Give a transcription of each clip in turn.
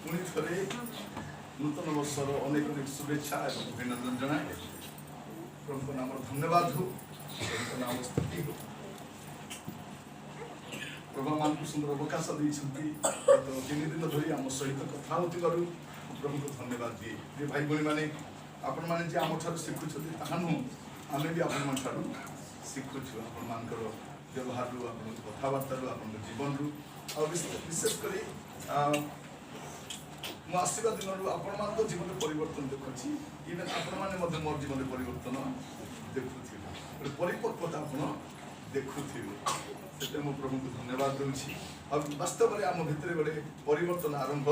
पुणी थे नूतन वर्षर अनेक अनेक शुभेच्छा और अभिनंदन जनाए प्रभु नाम धन्यवाद हो प्रभु नाम स्तुति हो प्रभु मान सुंदर अवकाश देती तो 3 दिन धरी आम सहित कथा होती प्रभु को धन्यवाद दिए जे भाई भाई मैंने आपण मैंने जे आम ठार शिखुं ताहा नुह आम भी आपण ठार शिखुँ आपण मान व्यवहार रू आप कथबार्ता रू आप जीवन रू और विशेषकर मु आसवा दिन आपण मान जीवन परिवर्तन देखुची इवेन आपण मैंने मोर जीवन परिवर्तन देखुए परिपक्वता आप देखुए से मु प्रभु को धन्यवाद दूसरी और वास्तव में आम भितर गोटे परिवर्तन आरंभ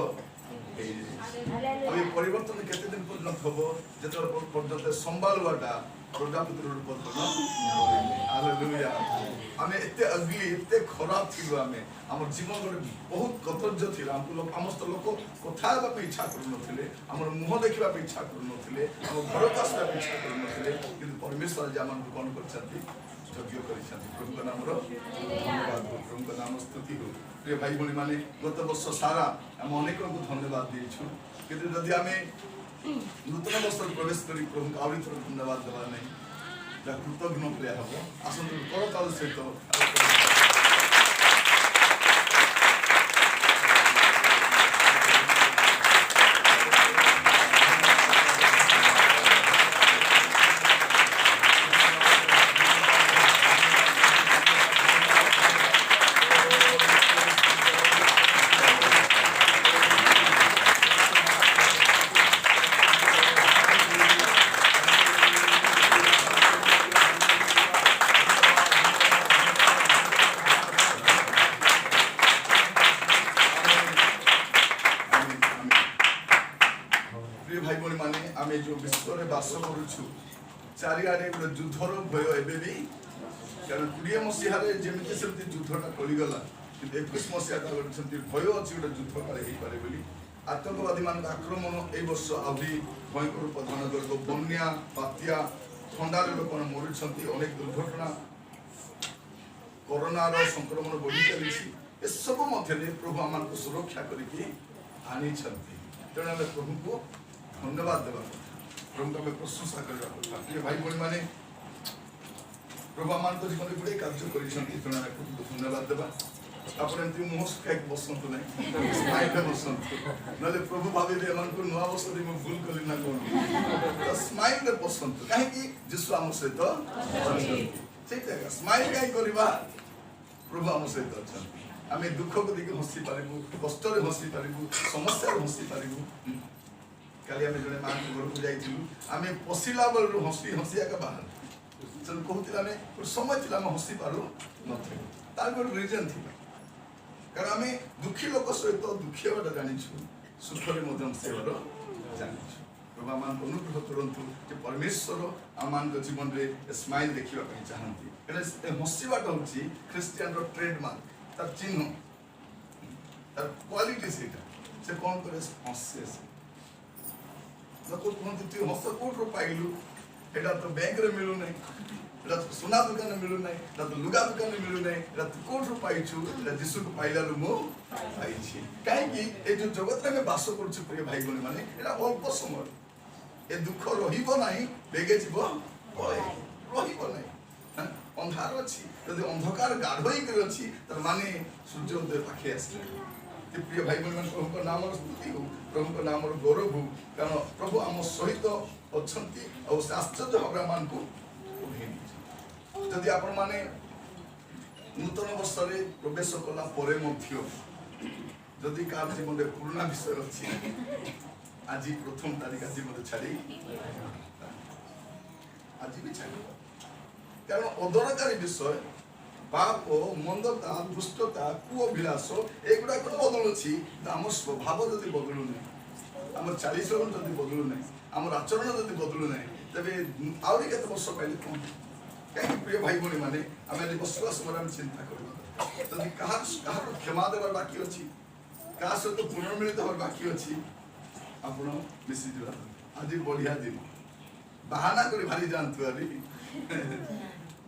परिवर्तन केते दिन पर्यंत हम जो पर्यंत संभालवाटा प्रजापति रूप आम एत अगली एत खराब थी आम आम जीवन गोटे बहुत कतर्ज थी समस्त लोक कथा इच्छा करुले आम मुह देखा इच्छा करुले आम घर को आसवा इच्छा करुले कि परमेश्वर आज आम कौन कर यज्ञ प्रभु नाम धन्यवाद हो प्रभु नाम स्तुति हो प्रिय भाई भाई मैंने गत वर्ष सारा आम अनेक को धन्यवाद देचु कि जदि आम नूतन वर्ष प्रवेश कर प्रभु को आउरी थोड़ा धन्यवाद देवा नहीं कृतज्ञ प्रिया हम आसतु करताल सहित जो विश्व में बास करुचु चारिआडे गोटे युद्धर भय एवं भी कारण 20 मसीह जमी से युद्धटा टलीगला कि 21 मसीहा भय अच्छी गोटे युद्ध काले हो पारे बोली आतंकवादी मान आक्रमण ए वर्ष आहुरी भयंकर रूप धारण कर बन्या बात्या ठंडार लोक मरुंट अनेक दुर्घटना कोरोनार संक्रमण बढ़ी चली सब मध्य प्रभु आम सुरक्षा करके आनी तेणु आम प्रभु को धन्यवाद देवा प्रभु आम प्रशंसा करवा कथा प्रिय भाई भाई मैंने प्रभु आम जीवन में गुड़े कार्य कर धन्यवाद देवा आप मुह सुखाई बसतु ना स्माइल बसतु ना प्रभु भावे एम नुआ वर्ष मुझे भूल कली ना कौन स्माइल बसतु कहीं जीशु आम सहित स्माइल कहीं करवा प्रभु आम सहित अच्छा आम दुख को देखिए हसी पारू कष्ट हसी पारू समस्या हसी पारू काली आम जड़े माँ घर को जाइलु पशिला बेलू हसी हसी आगे बाहर कहते आम समय थी हसी पारू नार गोटे रिजन थी कारण आम दुखी लोक सहित दुखी होगा जाचु सुखरे हसबार जाचु प्रभु आम अनुग्रह करूँ कि परमेश्वर आम जीवन में स्माइल देखा चाहती कहीं हसवाटा हूँ ख्रीस्टियान ट्रेडमार्क तार चिन्ह तार क्वालिटी से कौन करे हसे लोक कहते तु हस कौटू पाइलु एटा तो बैंक रे मिलू ना एटा तो सोना दुकान में मिलू ना एटा तो लुगा दुकान में मिलू ना एटा तो कौटू पाइछु एटा जीशु को पाइला मु पाइछि काहेकि ए जो जगत में बास करछु प्रिय भाई बहन माने एटा अल्प समय ए दुख रहिबो नाही बेगे जीवो रहिबो नाही अंधार अछि यदि अंधकार गाढ़ होकर अछि तर माने सूर्योदय पाखे आसले प्रिय भाई बहन प्रभु नाम स्तुति हो प्रभु नाम गौरव हो कारण प्रभु आम सहित अच्छा और आश्चर्य भाव मान को जदि आपण माने नूतन वर्ष प्रवेश कला जदि कार जीवन में पुराना विषय अच्छी आज प्रथम तारीख आज मत छाड़ी आज भी छाड़ कारण अदरकारी विषय पाप मंदता दुष्टता कुअभिलाष एगुड़ा बदलुची आम स्वभाव जदि बदलू ना आम चालीचरण जदि बदलू ना आम आचरण जदि बदलू ना तेज आहरी केत वर्ष पाइले कौन कहीं प्रिय भाई भाई मैंने आम बसवा समय चिंता कर कहार क्षमा देवार बाकी अच्छी क्या सहित पुनर्मिलित हर बाकी अच्छी आप मिशीजा आज बढ़िया दिन बाहाना कर भारी जातु अभी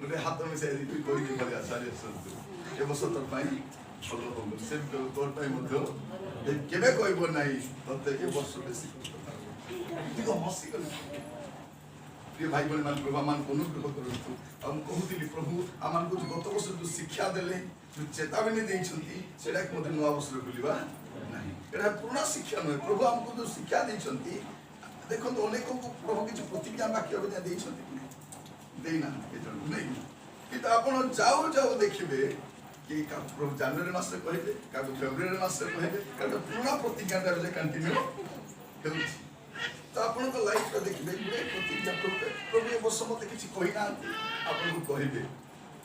गोटे हाथ मिसाई कही भले आचार्य ए वर्ष तरफ ଭଲ ହବ ସେ ତୋର ପାଇଁ ମଧ୍ୟ କେବେ କହିବ ନାହିଁ ତତେ ଏ ବର୍ଷ ବେଶୀ ଟିକେ ହସିଗଲି। प्रिय भाई बहन मान प्रभु आमान को अनुग्रह करंतु हम कहूतिली प्रभु आमान को गत वर्ष जो शिक्षा देले जो चेतावनी देइछंती सेडा के मते नवा वर्ष बुलिबा नाही एडा पूर्ण शिक्षा नय प्रभु हमको जो शिक्षा देइछंती देखो तो अनेक को प्रभु किछ प्रतिज्ञा वाक्य बजा देइछंती देइना एजन नहीं कि तो आपण जाऊ जाऊ देखिबे कि का प्रभु जनवरी मास रे कहिबे का फेब्रुआरी मास रे कहिबे का पूर्ण प्रतिज्ञा जे कंटिन्यू हेउछि तो आपण को लाइफ रे देखिबे गुडे प्रतिज्ञा प्रभु ए वर्ष मते किछि कहिना आपण को कहिबे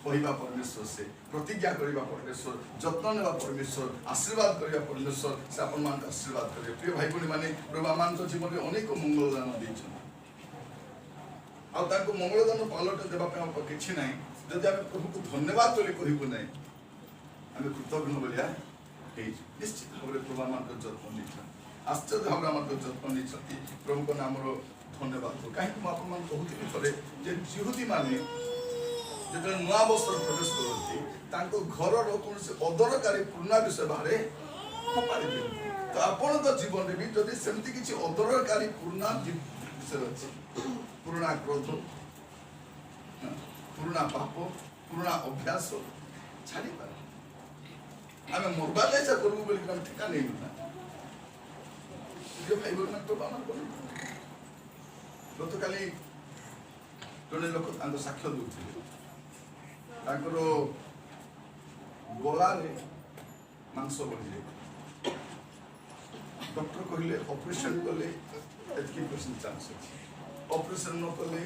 कहिबा परमेश्वर से प्रतिज्ञा करिबा परमेश्वर जत्न नेबा परमेश्वर आशीर्वाद करिबा परमेश्वर से आपण मान आशीर्वाद करिबे। प्रिय भाई बहन माने प्रभु मान तो जीवन रे अनेक मंगल दान दैछन आ ताको मंगल दान पालट देबा पे हम किछि नाही जदि हम प्रभु को धन्यवाद बोली कहिबो नाही हम कृतज्ञ बोलिया निश्चित भाव प्रभु मान को जत्न दैछन आश्चर्य भाव आम जत्न नहीं प्रभु को नाम धन्यवाद कहीं आप कहते थे जे जिहुदी माने जो नुआ वर्ष प्रवेश करते घर कौन से अदरकारी पुराना विषय बाहर फोपाड़ी तो आपण जीवन में भी जदि सेमती किसी अदरकारी पुराना विषय अच्छी पुराना क्रोध पुराना पाप पुराना अभ्यास छाड़ी पार आम मरवा जैसा करूँ बोलिक ठेका नहीं मिलना भाई बहन प्रभु आम गत काली जड़े लोक साक्ष्य दूसरे गलार मांस बढ़ी जाए डॉक्टर कहले ऑपरेशन कले 80% चांस अच्छे ऑपरेशन न कले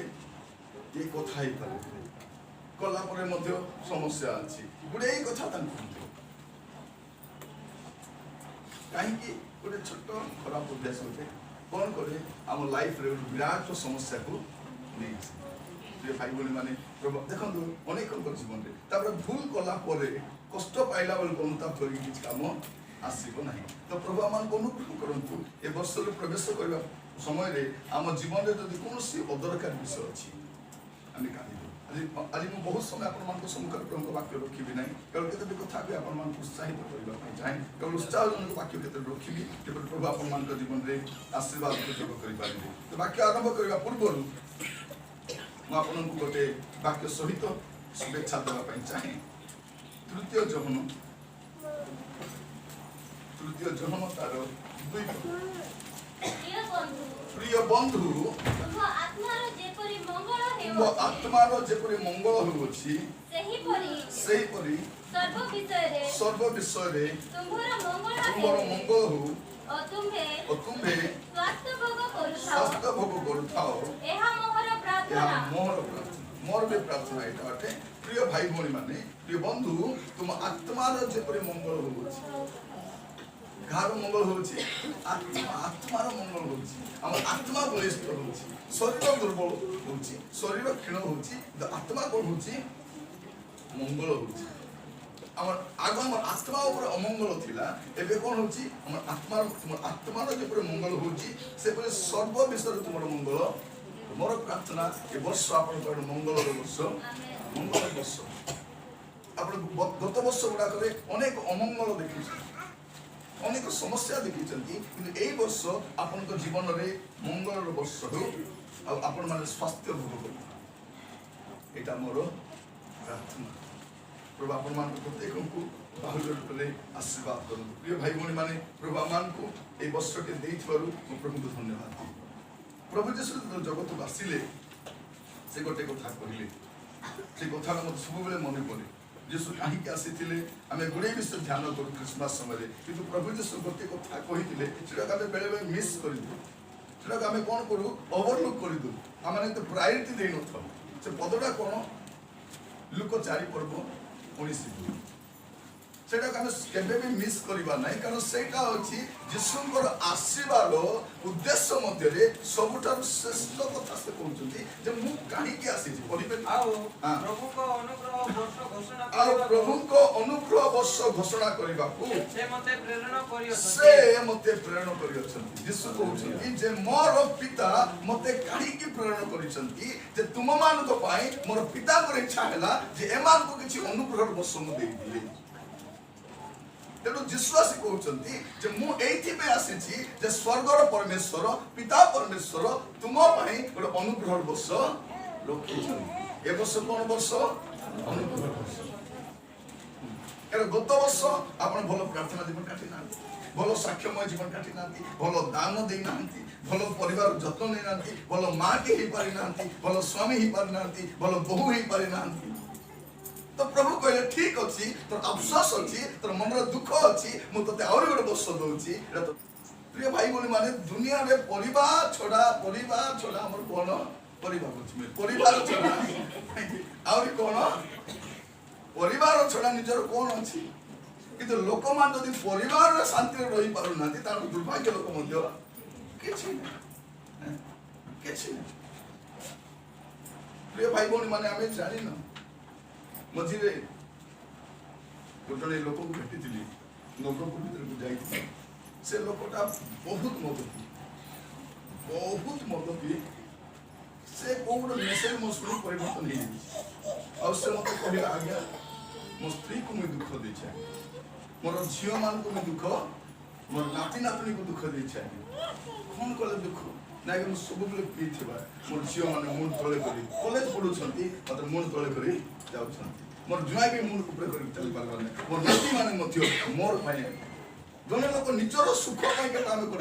ये कथा ही पारे कला परे मध्य समस्या अच्छी गुड़े कथा कहीं गोटे छोट खराब अभ्यास होते कौन करे आम लाइफ रे विराट समस्या को नहीं भाई बहन माने देखो अनेक जीवन में भूल कला कष्ट पाइला बेलू अनुताप कर किसी काम आसब ना तो प्रभु आम अनुग्रह करूँ ए वर्ष प्रवेश करने समय आम जीवन में जब कौन अदरकार विषय अच्छी आम काढ़ आज मुझे बहुत समय आप सम्मुख प्रभु वाक्य रखी ना केवल केतोटी कथा भी आप उत्साहित करने चाहे केवल उत्साहजनक वाक्य केत रखी प्रभु आप जीवन में आशीर्वाद प्रयोग करें तो वाक्य आरंभ करने पूर्व मुझे गोटे वाक्य सहित शुभेच्छा देवाई चाहे तृतीय जहन तार प्रिय बंधु आत्मार जेपरी मंगल होउछि सेहीपरि सर्व विषय तुमर मंगल हो तुम्हे स्वास्थ्य भोग करुथाओ मोर भी प्रार्थना एटा अटे। प्रिय भाई भौणी माने प्रिय बंधु तुम आत्मार जेपरी मंगल होउछि घर मंगल होउछि आत्मार मंगल होउछि हम आत्मा बलिष्ठ होउछि शरीर दुर्बल होउछि शरीर क्षीण होउछि तो आत्मा कोन होउछि मंगल होउछि हमर आगो हमर आत्मा ऊपर अमंगल थिला एबे कोन होउछि हमर आत्मार जेपरी मंगल होउछि सेपरी सर्व विषय तुमर मंगल मोर प्रार्थना ए वर्ष आपण मंगल वर्ष आपण गत वर्ष गुड़ा अनेक अमंगल देखी अनेक समस्या देखी कि यही वर्ष आपण जीवन में मंगल वर्ष हो आपण माने स्वास्थ्य भोग कर एटा मोर प्रार्थना प्रभु आपण मान प्रत्येक को बाहुल्य रूप आशीर्वाद करूँ। प्रिय भाई भौणी माने प्रभु आमान को ए वर्ष के देइथबारु मो प्रभु को धन्यवाद दी। प्रभु जीशु जगत को आसिले से गोटे कथा कहले से कथा मत सब बेले मन पड़े जीशु कहीं आसी आम गुड़े विषय ध्यान करूँ क्रिसमस समय किंतु प्रभु जीशु गोटे कथा कही से बेले बेले मिस कर आम कौन करूँ ओवरलुक करदू आम तो प्रायोरिटी दे न से पदटा कौन लुक चारि पर्व 19 सेटा केबे भी मिस करबा नहीं कारण सेटा होची जिसुंकर आशीर्वाद उद्देश्य मध्य रे सबुठार श्रेष्ठ कथा से कहउछथि जे मु काहे के आसी छी पढिबे प्रभु को अनुग्रह वर्ष घोषणा करबा प्रभु को अनुग्रह वर्ष घोषणा करबा को से मते प्रेरणा करियछथि जिसु कहउछथि जे मोर पिता मते काहे के प्रेरणा करिसथि जे तुम मान को पाए मोर पिता कर इच्छा हैला जे एमान को किछि अनुग्रह वर्ष मु देई दिले तेणु जीशु आसी कहउछंती जे मु एथि पे आसीछि जे स्वर्गर परमेश्वर पिता परमेश्वर तुम पई गोटे अनुग्रह वर्ष रखिछन। ए वर्ष कोन वर्ष अनुग्रह वर्ष। गत वर्ष आपण भल प्रार्थना जीवन काटी ना, भल साक्ष्यमय जीवन काटी ना, भल दान दे ना, भल परिवार जत्न नै ना, भल माँ के ही पारि ना, भल स्वामी ही पारि ना, भल बहु ही पारि ना। तो प्रभु कहले ठीक अच्छी तोर अफसोस अच्छी तोर मन दुख अच्छी मु तते आउरी गोटे वर्ष दउची। तो प्रिय भाई बोली माने दुनिया रे परिवार छोड़ा हमर कोन परिवार अछि परिवार छोड़ा आउरी कोन परिवार छोड़ा निजर कोन अछि। किंतु लोक मान जदि परिवार रे शांति रे रही पारु नाथि तार दुर्भाग्य लोक मध्य किछि नै किछि नै। प्रिय भाई बोली माने आमे जानि न मझे गोटे लोक को भेटी नौकरपुर भर को जाई से लोकटा बहुत मद पी से कौन मेसेज मो शुरू परिवर्तन हो से मत कहला आज्ञा मो स्त्री को मुझे दुख दे मोर झील मान को दुख मोर नाती नातनी को दुख दे कौन कले दुख ना कि सब बेले पी मोर झील मैंने मुंड तले कर कॉलेज पढ़ुंट मत मुंड तले कर जाऊँ मोर जुआ भी मुंड ऊपर कर चल पार मोर नाती माने मोर जने लोक निजर सुख आम कर।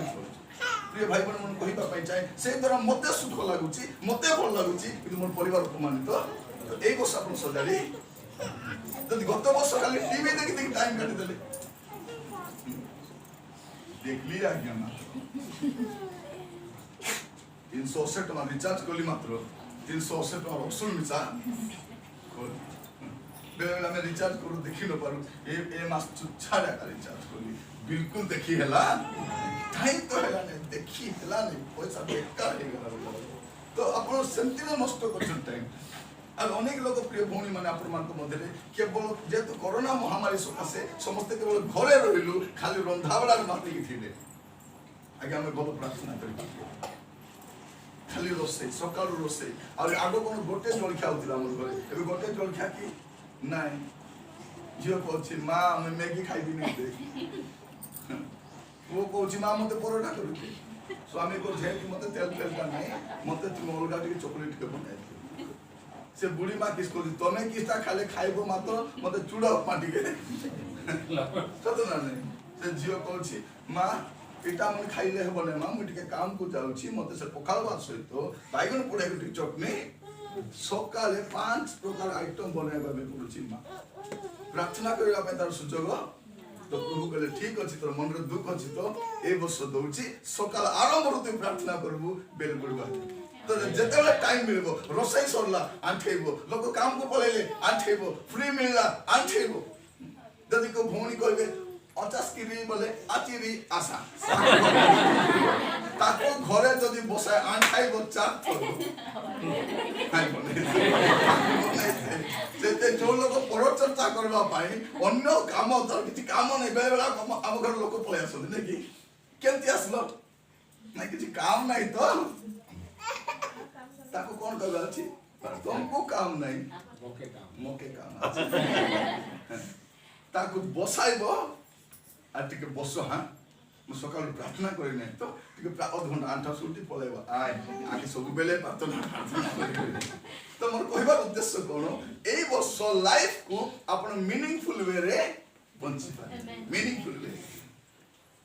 प्रिय भाई बहन मन कहवाई चाहे से द्वारा मत सुख लगुच मत भल लगुच कि मोर परिवार अपमानित। तो यही वर्ष आप सजाड़ी जब गत वर्ष खाली टीवी देखी देखी टाइम काटिदे देखली आज्ञा 380 टका रिचार्ज कली मात्र 380 टका रसुण मिसा बेले बेले आम रिचार्ज करू देखी न पारू ए मास छाड़ा रिचार्ज कली बिल्कुल देखी हैला टाइम तो हैला ने देखी हैला ने पैसा बेकार हे गला। तो आपण सेंति न नष्ट करछन टाइम आ अनेक लोग प्रिय भौणी माने आपण मान को मध्य केवल जेतु कोरोना महामारी सकाशे समस्त केवल घरे रहिलु खाली रंधाबड़ा माती की थिले आगे हम बहुत प्रार्थना करी खाली रोसे सकाल रोसे आ आगो कोन गोटे जलखिया होतिला हमर घरे एबे गोटे जलखिया की नाइ झियो कहछि मां हम मैगी खाइबी नै दे वो कहछि मां मते परोठा करू स्वामी को जे कि मते तेल का नहीं मते तुम अलगा टिके चॉकलेट के बनाई से बुढ़ी मां किस को तमे किसटा खाले खाइबो मात्र मते चूड़ा पाटी के सत ना नहीं से झियो कहछि मां एटा मन खाइले हेबो नै मां मु टिके काम को जाउछि मते से पखाल भात सहित बाइगन पोड़ा के चटनी सकाले 5 प्रकार आइटम बनाइबा में पड़ुछि मां प्रार्थना करबा पे तार सुजोग। तो प्रभु कहले ठीक अछि तोर मन रे दुख अछि तो ए वर्ष दउछि सकाल आरंभ रे तू प्रार्थना करबू बेल पड़बा तो जेतेले टाइम मिलबो रोसई सरला आंठेबो लोक काम को पळेले आंठेबो फ्री मिलला आंठेबो जदि को भौणी कहबे 50 किरी बोले आचिरी आशा ताको घरे जदि बसाय आंठाइबो चार थरो हाय बोले सेते जो लोक परचर्चा करबा पाई अन्य काम तो किछि काम नै बेले बेला हम घर लोक पळे आसो नै कि केंति आसलो नै किछि काम नै तो ताको कोन कहबा अछि तुमको काम नै मोके काम अछि ताको बसाइबो आ टिके बसो हां मु सकाल प्रार्थना करि नै तो टिके आध घंटा आंठा सुलटी पळेबो आय आके सब बेले प्रार्थना करि तो मोर कहबार उद्देश्य कोन एई वर्ष लाइफ को आपण मीनिंगफुल वे रे बंची पाए मीनिंगफुल वे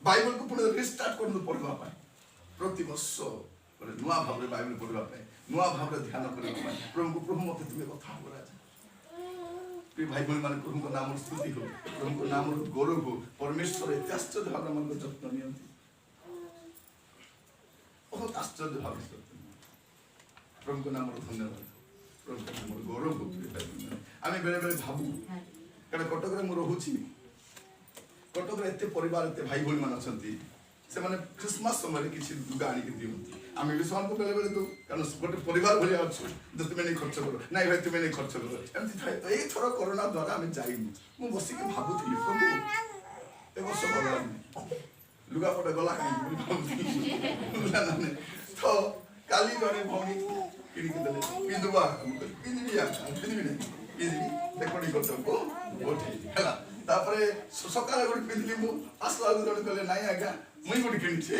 बाइबल को पुनः रिस्टार्ट करनु पड़बा पाए प्रति वर्ष बोले नुआ भाव रे बाइबल पढ़बा पाए नुआ भाव रे ध्यान करबा पाए प्रभु को प्रभु मते तुमे कथा बोला प्रिय भाई बहन माने प्रभु को नाम स्तुति हो प्रभु को नाम गौरव हो परमेश्वर एते आश्चर्य भाव मन को जत्न नियंती बहुत आश्चर्य भाव से प्रभु को नाम धन्यवाद प्रभु को नाम गौरव हो प्रिय भाई बहन आमे बेले बेले भाबू कारण कटक रे मो रहूची कटक रे एते परिवार एते भाई बहन मान अछंती से माने क्रिसमस समय किसी दुगा आनी के दियंती आमे विश्वास को बेले बेले तो कारण गोटे परिवार भलिया अछि जे तुमे नै खर्च करो नै भाई तुमे नै खर्च करो एमती थाए तो एई थरो कोरोना द्वारा आमे जाइनी मु बसी के भाबुथि प्रभु एगो सब गला लुगा पटा गला काई ना ना तो काली गने भौनी किनी के दले पिंदुबा पिंदिया पिंदिबी नै पिंदिबी रेकॉर्डिंग करतो को ओठे हला तापरे सकाळे गोटे पिंधली मु आसला जण कहले नाही आज्ञा मुई गोटे किଣିଛି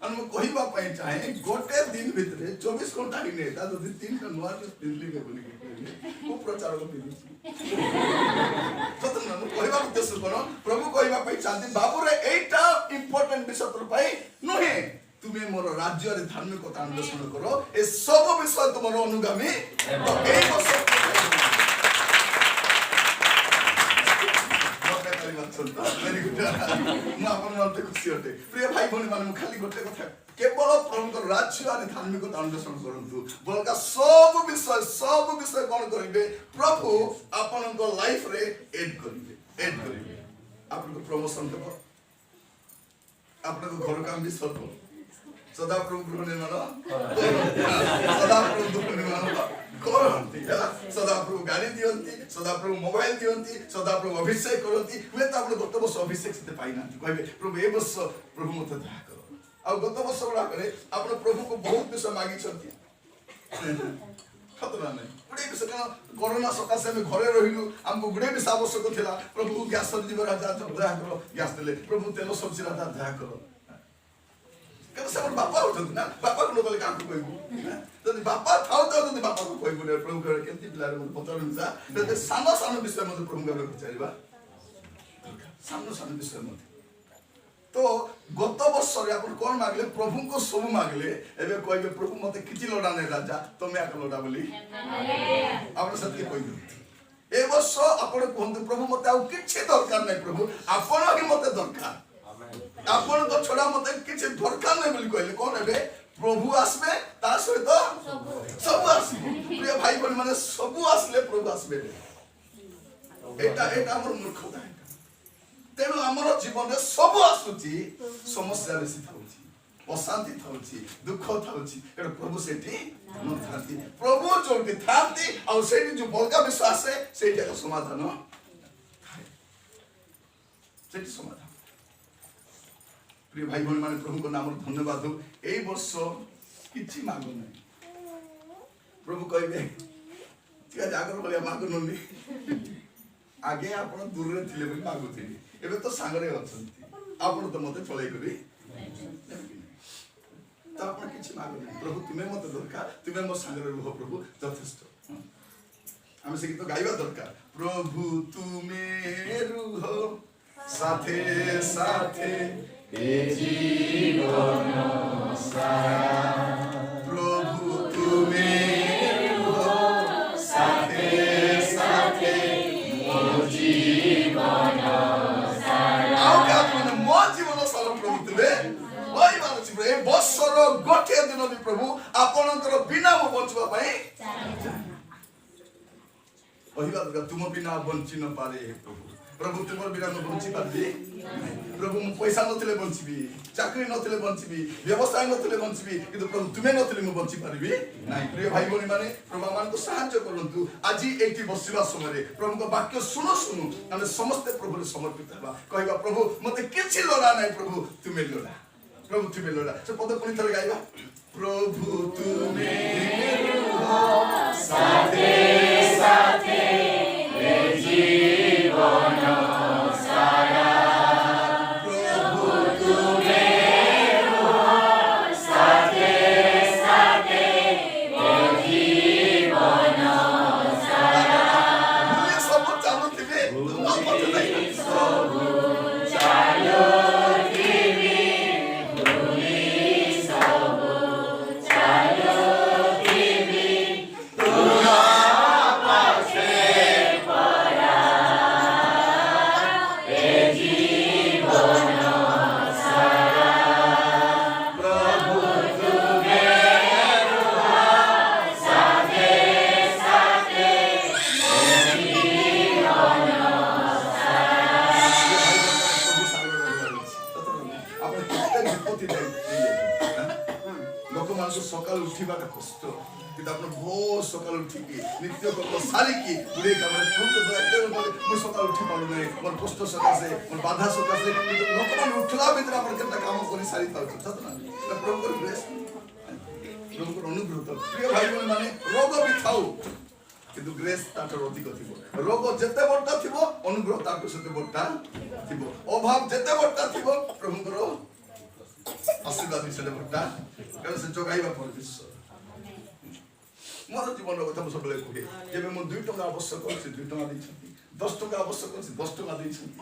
आणि मु कहिबा पई चाहे गोटे दिन भितरे 24 घंटा ही नै ता जदि 3टा नुवा पिंधली के बोली के को प्रचार को पिंधछि सत न मु कहिबा उद्देश्य कोन प्रभु कहिबा पई चाहती बाबू रे एटा इंपोर्टेंट विषय तर पई नहे तुमे मोर राज्य रे धार्मिकता अन्वेषण करो ए सब विषय तुमर अनुगामी तो ए वर्ष वेरी गुड मु आपन मते खुशी होते प्रिय भाई भनी माने खाली गोटे कथा केवल प्रभुकर राज्य और धार्मिकता अन्वेषण करंतु बलका सब विषय कोन करिवे प्रभु आपन को लाइफ रे ऐड करिवे आपन को प्रमोशन देबो आपन को घर काम भी सरबो सदा प्रभु गृह निर्माण सदा प्रभु दुख निर्माण करती सदा प्रभु गाड़ी दियंती सदा प्रभु मोबाइल दियंती सदा प्रभु अभिषेक करती हुए तो आपन गत वर्ष अभिषेक से पाई ना कहबे प्रभु ए वर्ष प्रभु मते दया करो आ गत वर्ष बड़ा करे आपन प्रभु को बहुत विषय मागी छथि खतरा नहीं गुडे विषय कारण कोरोना सकाशे हम घरे रहिलु हमको गुडे विषय आवश्यक थिला प्रभु गैस जीव राजा दया करो गैस देले प्रभु तेल सब्जी राजा दया करो कब सब बापा उठत ना बापा को लोकल काम कहबो जदि बापा थाउ तो जदि बापा को कहबो ने प्रभु करे केंति पिलार मते पतरन जा ते सानो विषय मते प्रभु करे विचारबा सानो विषय मते तो गत वर्ष रे अपन कोन मागले प्रभु को सब मागले एबे कहबे प्रभु मते किछि लोडा नै राजा तमे आक लोडा बोली आपन सत्य कहि दो ए वर्ष अपन कहंतु प्रभु मते आ किछि दरकार नै प्रभु आपन ही मते दरकार आपन को छोड़ा मते किछि दरकार नै बोली कहले कोन हेबे प्रभु आसबे ता सहित सब आसबे प्रिय भाई बहन माने सब आसले प्रभु आसबे एटा हमर मूर्खता तेणु हमर जीवन रे सब आसुची समस्या बेसी थाउची अशांति थाउची दुख थाउची एटा प्रभु सेठी न थाती प्रभु जोंति थाती आ सेठी जो बलका विश्वास है सेठी का समाधान थाए सेठी समाधान प्रिय भाई बहन माने प्रभु को नाम धन्यवाद दो ए वर्ष किछि मागो नै प्रभु कहबे ठीक जागर बोले मागो ननी आगे आपण दूर रे थिले बोली मागुथिली एबे तो सांगरे अछंती आपण तो मते चलै करी तो आपण किछि मागो नै प्रभु तुमे मते दरकार तुमे मो सांगरे रहो प्रभु यथेष्ट हम से तो गाइबा दरकार प्रभु तुमे रहो साथे साथे ए जीवन सारा प्रभु तुमे रहो साथे साथे मो जीवन सारा आओ का तुम मो जीवन सारा प्रभु तुमे ओइ मानछि प्रभु ए बसर गोटे दिन भी प्रभु आपनकर बिना मो बचबा पई ओहि बात तुम बिना बंची न पारे प्रभु तुमर बिना न बंची पाबी प्रभु मु पैसा नथिले बंचबी चाकरी नथिले बंचबी व्यवसाय नथिले बंचबी किंतु प्रभु तुमे नथिले मु बंची पारिबी नाही प्रिय भाई बहनी माने प्रभु मान को सहायता करंतु आज एठी बसिबा समय प्रभु को वाक्य सुनो हम समस्त प्रभु रे समर्पित हेबा कहबा प्रभु मते किछि लोड़ा नाही प्रभु तुमे लोड़ा प्रभु तुमे लोड़ा से पद पुनी थरे गाइबा प्रभु तुमे रहो साथे साथे ए जीवन सारा प्रभु तुमे रहो साथे साथे ए जीवन सारा भूले सब चालू थिबे तुम पते नहीं सब चालू सकाल उठीबा कष्ट कि आपन बहुत सकाल उठी की नित्य को सारी की बुढ़े का मन खूब तो एकदम मु सकाल उठी पालु नै मन कष्ट सकासे मन बाधा सकासे लोकमान उठला भीतर आपन केतना काम करी सारी थाउ छ त ना प्रभु को ग्रेस प्रभु को अनुग्रह तो प्रिय भाई बहन माने रोग भी थाउ কিন্তু গ্রেস তাঠার অধিক থিব রোগ যেতে বড়টা থিব অনুগ্রহ তাঠু সেতে বড়টা থিব অভাব যেতে বড়টা থিব প্রভুଙ୍କର আশীর্বাদ সেতে বড়টা কারণ সে যোগাইবা পরমেশ্বর ମୋର ଜୀବନର କଥା ମୁଁ ସବୁବେଳେ କୁହେ ଯେବେ ମୁଁ 2 ଟଙ୍କା ଆବଶ୍ୟକ ଅଛି 2 ଟଙ୍କା ଦେଇଛନ୍ତି 10 ଟଙ୍କା ଆବଶ୍ୟକ ଅଛି 10 ଟଙ୍କା ଦେଇଛନ୍ତି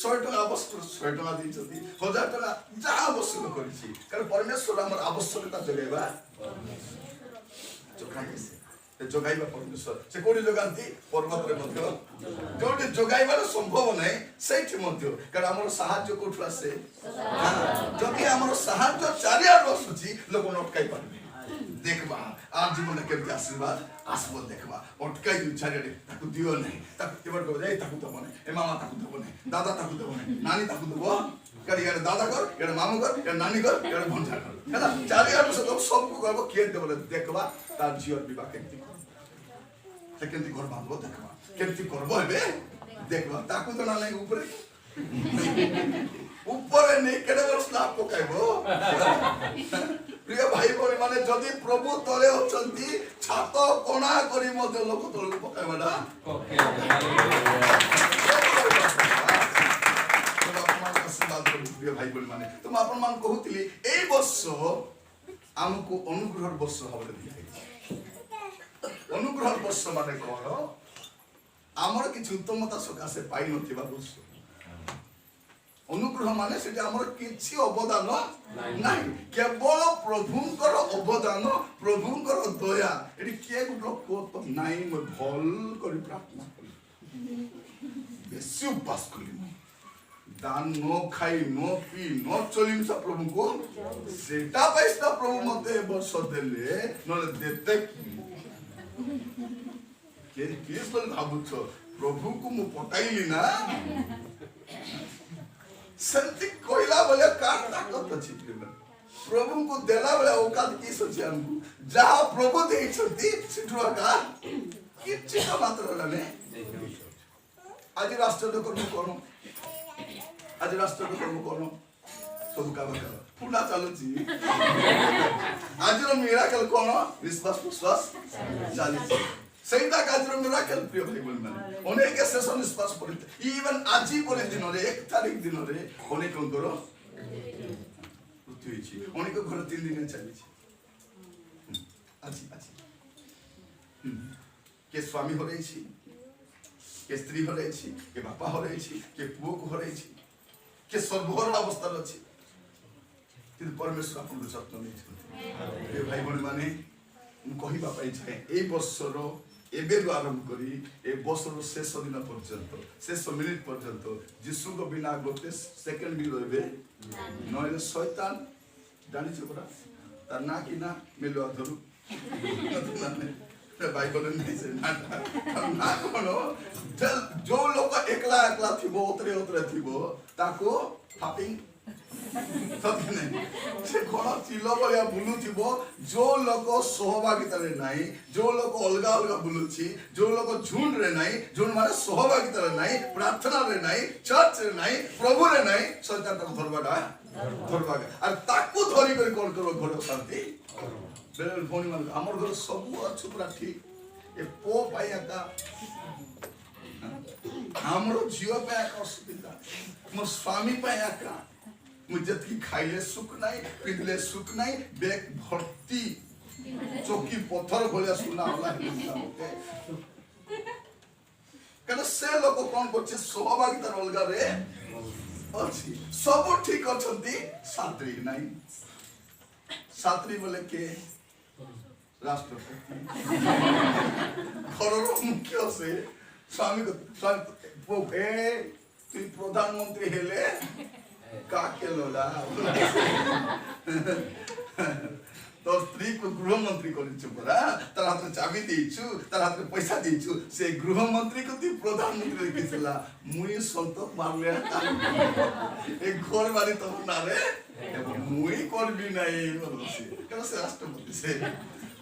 100 ଟଙ୍କା ଆବଶ୍ୟକ 100 ଟଙ୍କା ଦେଇଛନ୍ତି 1000 ଟଙ୍କା ଯାହା ଆବଶ୍ୟକ କରିଛି କାରଣ ପରମେଶ୍ୱର ଆମର ଆବଶ୍ୟକତା ଯୋଗାଇବା ଯୋଗାଇବା ପରମେଶ୍ୱର ସେ କୋଉଠି ଯୋଗାନ୍ତି ପର୍ବତରେ ମଧ୍ୟ ଯୋଉଠି ଯୋଗାଇବାର ସମ୍ଭବ ନାହିଁ ସେଇଠି ମଧ୍ୟ କାରଣ ଆମର ସାହାଯ୍ୟ କୋଉଠୁ ଆସେ ଯଦି ଆମର ସାହାଯ୍ୟ ଚାରିଆଡୁ ଆସୁଛି ଲୋକ ଅଟକାଇ ପାରିବେ देखबा आज जीवन केमती आशीर्वाद आसबो देखबा अटकाई दु चारिडे ताकु दियो नहीं ताकु केवल गो जाई ताकु दबो नहीं ए मामा ताकु दबो नहीं दादा ताकु दबो नहीं नानी ताकु दबो करी यार दादा कर यार मामू कर यार नानी कर यार भंजा कर हैला चारियाडु से सब को कहबो के देबो देखबा तार जीवन विवाह केमती से केमती घर बांधबो देखबा केमती करबो हेबे देखबा ताकु तो ना नहीं ऊपर ऊपर नहीं केडे वर्ष ना पकाइबो प्रिय भाई भौणी माने जदि प्रभु तले अछंती छात कोणा करी मध्य लोक तले पकाइबाडा प्रिय भाई भौणी माने तो मैं आपन मान कहूतिली एई वर्ष हमको अनुग्रह वर्ष हबले दिखाई अनुग्रह वर्ष माने कोन हमर किछ उत्तमता सकासे पाई नथिबा वर्ष अनुग्रह माने सेटा हमर किछि अवदान नाही केवल प्रभुंकर अवदान प्रभुंकर दया एटी के लोक तो नाही म भल करी प्रार्थना करी बेसी उपास करी दान नो खाई नो पी नो चलिम सा प्रभु को सेटा पैसा प्रभु मते वर्ष देले नले देते के केस भाबुछ प्रभु को मु पटाइली ना संति कोइला बोले कार ताकत अछि प्रभु को देला बोले औकात की सोची हमको जहां प्रभु देई छथि सिठुआ का किछि का मात्र रहने आज राष्ट्र कर्म कोन आज राष्ट्र कर्म कोन सब का बका पुना चालुची आज रो मिराकल कोन विश्वास विश्वास चाली सेटा काजर मिराकल प्रिय भाई बोल माने अनेक शेष निष्पास परित इवन आजि पर दिन रे 1 तारिख दिन रे अनेक अंतर मृत्यु हिची अनेक घर 3 दिन चली आजि आजि के स्वामी हरै छी के स्त्री हरै छी के बापा हरै छी के पुओ को हरै छी के सर्वभरण अवस्था अछि कि परमेश्वर आपन जत्न नै छै ए भाई बोल माने कहिबा पाई छै ए वर्षर एबेरु आरंभ करी ए वर्षर शेष दिन पर्यंत शेष मिनिट पर्यंत यीशु को बिना गोटे सेकंड भी रहबे नले शैतान जानि छ बरा तार ना कि ना मेलो अधरु बाइबल नहीं से ना कोनो जो लोग एकला एकला थिबो उतरे उतरे थिबो ताको फापिंग सत्य नहीं से कोन चिलो बलिया बुलु थिबो जो लोग सहभागिता रे नाही जो लोग अलगा अलगा बुलुची जो लोग झुंड रे नाही झुंड माने सहभागिता रे नाही प्रार्थना रे नाही चर्च रे नाही प्रभु रे नाही शैतान तक धरबाडा और ताकू धरी कर कोन करो घर शांति बेल फोन मान हमर घर सब अच्छु पूरा ठीक ए पो पाया का हमरो जीव पे का असुविधा मो स्वामी पाया का मुझे की खाइले सुख नहीं पिंदले सुख नहीं बैग भर्ती चौकी पत्थर भलिया सुना होला ओके कने से लोग कोन करछे सहभागिता अलगा रे अछि सब ठीक अछंती सात्री नहीं सात्री बोले के राष्ट्रपति घरर मुख्य से स्वामी को स्वामी तु प्रधानमंत्री हेले का के लोला तो स्त्री को गृह मंत्री करिछु परा तार हाथ चाबी देइछु तार हाथ पैसा देइछु से गृह मंत्री को ती प्रधानमंत्री किसला मुई संतोष मारले एक घर बारी तो ना रे मुई करबी नाही बोलसी कनो से राष्ट्रपति से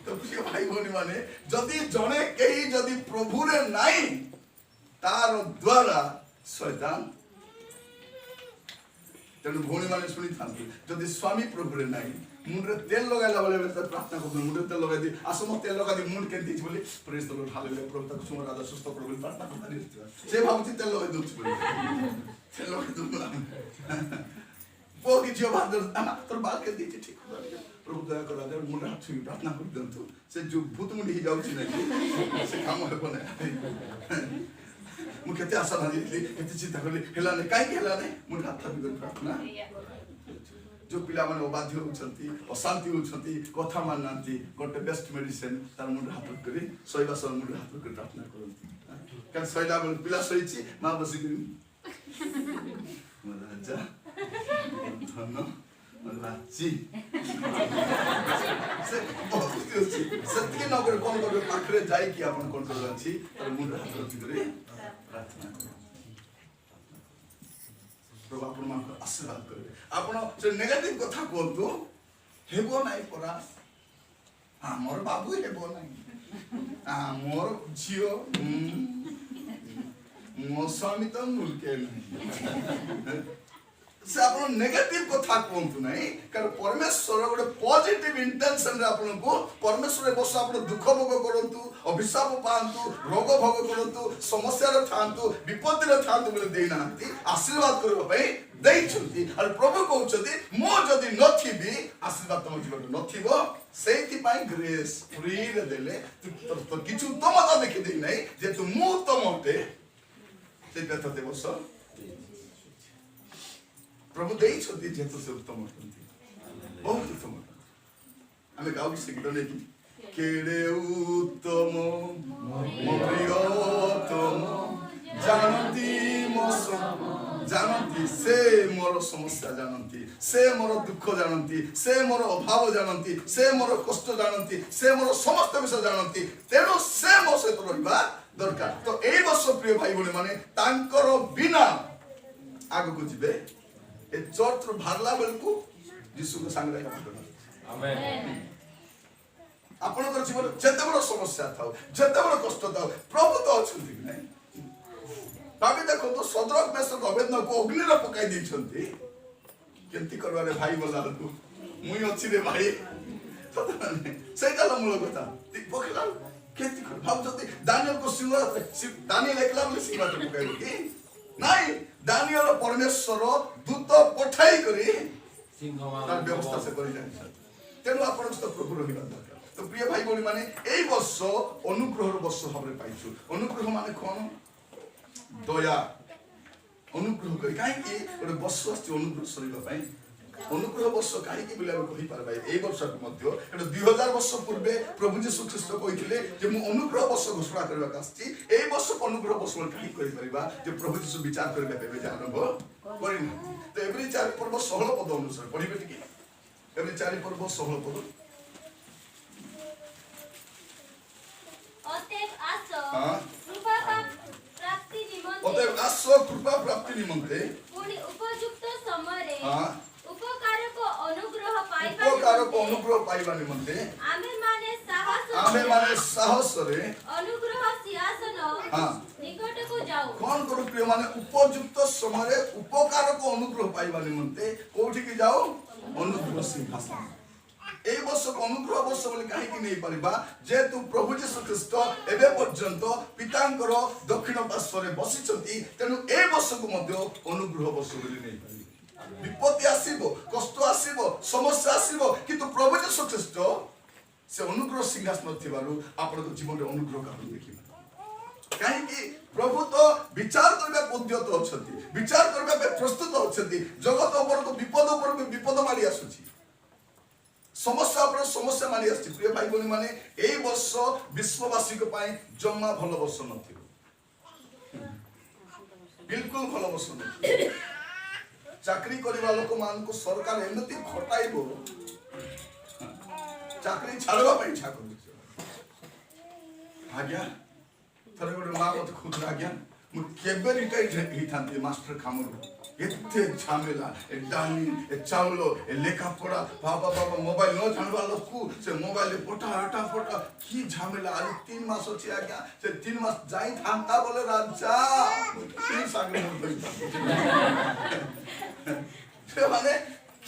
तो प्रिय भाई भौणी माने जदी जने केही जदी प्रभु रे नाही तार द्वारा शैतान तेणु भौणी मैंने शुणी था जदि स्वामी प्रभु रे नहीं मुंडे तेल लगाला बेले प्रार्थना कर मुंडे तेल लगा दी आसम तेल लगा दी मुंड केंती बोली प्रेज द लॉर्ड हालेलुया प्रभु तक सुमर राजा सुस्त प्रभु प्रार्थना करता नहीं से भाबुची तेल लगा दूछ बोली तेल लगा दूछ वो कि जो बात आना तोर बाल के दी ठीक प्रभु दया कर राजा मुंडे हाथ छुई प्रार्थना कर दंतु से जो भूत मुंडी ही जाउची नहीं से काम है कोने मुझे क्या आशा नहीं थी कितनी चिंता कर ली हिला नहीं काहे की हिला नहीं मुझे हाथ भी कर प्रार्थना जो पिला माने बाध्य होचंती अशांति होचंती कथा माननांती गोटे बेस्ट मेडिसिन तार मुंडे हाथ करी सोइबा सब मुंडे हाथ कर प्रार्थना करंती कान सोइला बेले पिला सोइची मां बसी करी मजा जा धन्नो मलाची से बहुत खुशी होची सत्य नगर कोन कर पाखरे जाई कि आपन कोन कर छी तार मुंडे हाथ करी प्रार्थना प्रभु आपण मान आशीर्वाद करे आपण से नेगेटिव कथा कहतु हेबो नाही परा हमर बाबू हेबो नाही हमर झियो मो स्वामी त मुलके नाही से आपण नेगेटिव कथा कहतु नाही कारण परमेश्वर गोटे पॉजिटिव इंटेंशन रे आपण को परमेश्वर बस आपण दुख भोग करंतु अभिशाप पांतु रोग भोग करंतु समस्या रे थांतु विपत्ति रे थांतु बोले देई नांती आशीर्वाद करबा पई देई छथि और प्रभु कहउछथि मो जदी नथिबी आशीर्वाद तुम जीवन नथिबो सेति पई ग्रेस फ्री रे देले तो किछु तमता देखि देई नै जे तू मु तमते सेटा त देबस प्रभु देई छथि जे तो से उत्तम होती बहुत उत्तम आमे गाउ सिंगतो नै कि केडे उत्तम मो प्रियतम जानती मो जानती से मोर समस्या जानती से मोर दुख जानती से मोर अभाव जानती से मोर कष्ट जानती से मोर समस्त विषय जानती तेणु से मो सहित रहिबा दरकार तो एई वर्ष प्रिय भाई भणी माने तांकर बिना आगु को जिबे ए चर्च रो भारला बेलकु यीशु को संग रखा आमेन आपनकर जीवन जते बड़ समस्या थाओ जते बड़ कष्ट थाओ प्रभु तो अछंती नै भाभी देखो तो सदरक में से अवेदन को अग्नि रे पकाई दै छंती केंती करवा रे भाई बोला को मुई अछि रे भाई सेटा ल मूल कथा पकला केंती कर भाव जति दानियल को सिंह दानियल एकला बोले सिंह तो पकाई कि नहीं दानियल परमेश्वर दूत पठाई करी सिंहवा व्यवस्था से करी जाय तेनु आपण तो प्रभु रहिबा दरकार तो प्रिय भाई बोली माने एई वर्ष अनुग्रहर वर्ष हमरे पाइछु अनुग्रह माने कोन दया अनुग्रह करी काहे कि ओटे वर्ष आछि अनुग्रह सरिबा पई अनुग्रह वर्ष काहे कि बिला कहि पारबा एई वर्ष मध्ये एटा 2000 वर्ष पूर्वे प्रभु यीशु ख्रीष्ट कहिथिले जे मु अनुग्रह वर्ष घोषणा करबा काछि एई वर्ष अनुग्रह वर्ष काहे कहि परिबा जे प्रभु यीशु विचार करबा पेबे जे आरंभ करिन तो एवरी 4 पर्व 16 पद अनुसार पढिबे कि एवरी 4 पर्व 16 पद अतएव आसो कृपा प्राप्ति निमंते अतएव आसो कृपा प्राप्ति निमंते पुनी उपयुक्त समय रे उपकार को अनुग्रह पाइबा निमंते आमे माने साहस रे अनुग्रह सिंहासन निकट को जाओ कोन करू प्रिय माने उपयुक्त समय रे उपकार को अनुग्रह पाइबा निमंते कोठी की जाओ अनुग्रह सिंहासन এই বর্ষ অনুগ্রহ বর্ষ বলে কাহিকি নেই পারিবা যেহেতু প্রভু যীশু খ্রিস্ট এবে পর্যন্ত পিতাঙ্কর দক্ষিণ পার্শ্বরে বসিছন্তি তেণু এই বর্ষকু মধ্য অনুগ্রহ বর্ষ বলে নেই পারি বিপত্তি আসিব কষ্ট আসিব সমস্যা আসিব কিন্তু প্রভু যীশু খ্রিস্ট সে অনুগ্রহ সিংহাসন থিবারু আপনার জীবনের অনুগ্রহ কারণ দেখিবা কাহিকি প্রভু তো বিচার করিবা উদ্যত অছন্তি বিচার করিবা প্রস্তুত অছন্তি জগত উপরকু বিপদ মারি আসুছি समस्या पर समस्या मानी आछि प्रिय भाई बोली माने एई वर्ष विश्ववासी को पाई जम्मा भलो वर्ष नथिबो बिल्कुल भलो वर्ष नथिबो चाकरी करबा लोक मान को सरकार एमति खटाइबो चाकरी छाड़बा पई इच्छा करू आज्ञा थरे गोटे मां मत खुद आज्ञा मु केबे रिटायर्ड ही थांती मास्टर खामरो एते झमेला ए डानी ए चावलो ए लेखा पढ़ा बाबा मोबाइल न जानबा लोकू से मोबाइल पोटा हटा पोटा की झमेला आज 3 मास अछि आज्ञा से 3 मास जाई थांता बोले राजा की सागरे से माने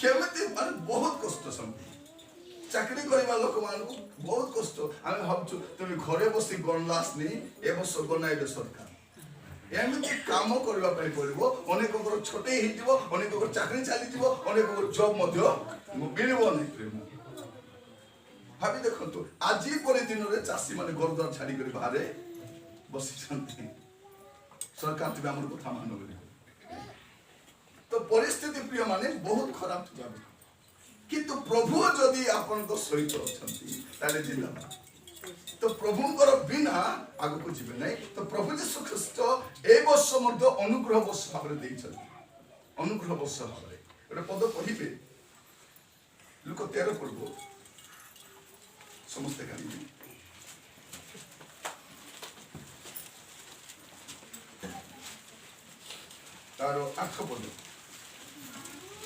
केमिति माने बहुत कष्ट समझ चाकरी करवा लोक मान बहुत कष्ट आम भावु तुम घरे बस गणलासनी ए वर्ष गणाइले सरकार एमती काम करने पड़ो अनेक छोटे अनेक चाकरी चली अनेक जब मिलने भावी देखु आज पर दिन में चाषी मैंने घर द्वार छाड़ी बाहर बस सरकार थे आम कथा मान तो परिस्थिति प्रिय माने बहुत खराब थी किंतु प्रभु जदि आपण सहित अच्छा जिंदाबाद तो प्रभुंकर बिना आग को जीवे नहीं तो प्रभु जीशु ख्रीस्ट ए वर्ष अनुग्रह वर्ष भाव अनुग्रह वर्ष भाव गोटे पद कहे लुक 13 पढ़ब समस्ते गाड़ी तार 8 पद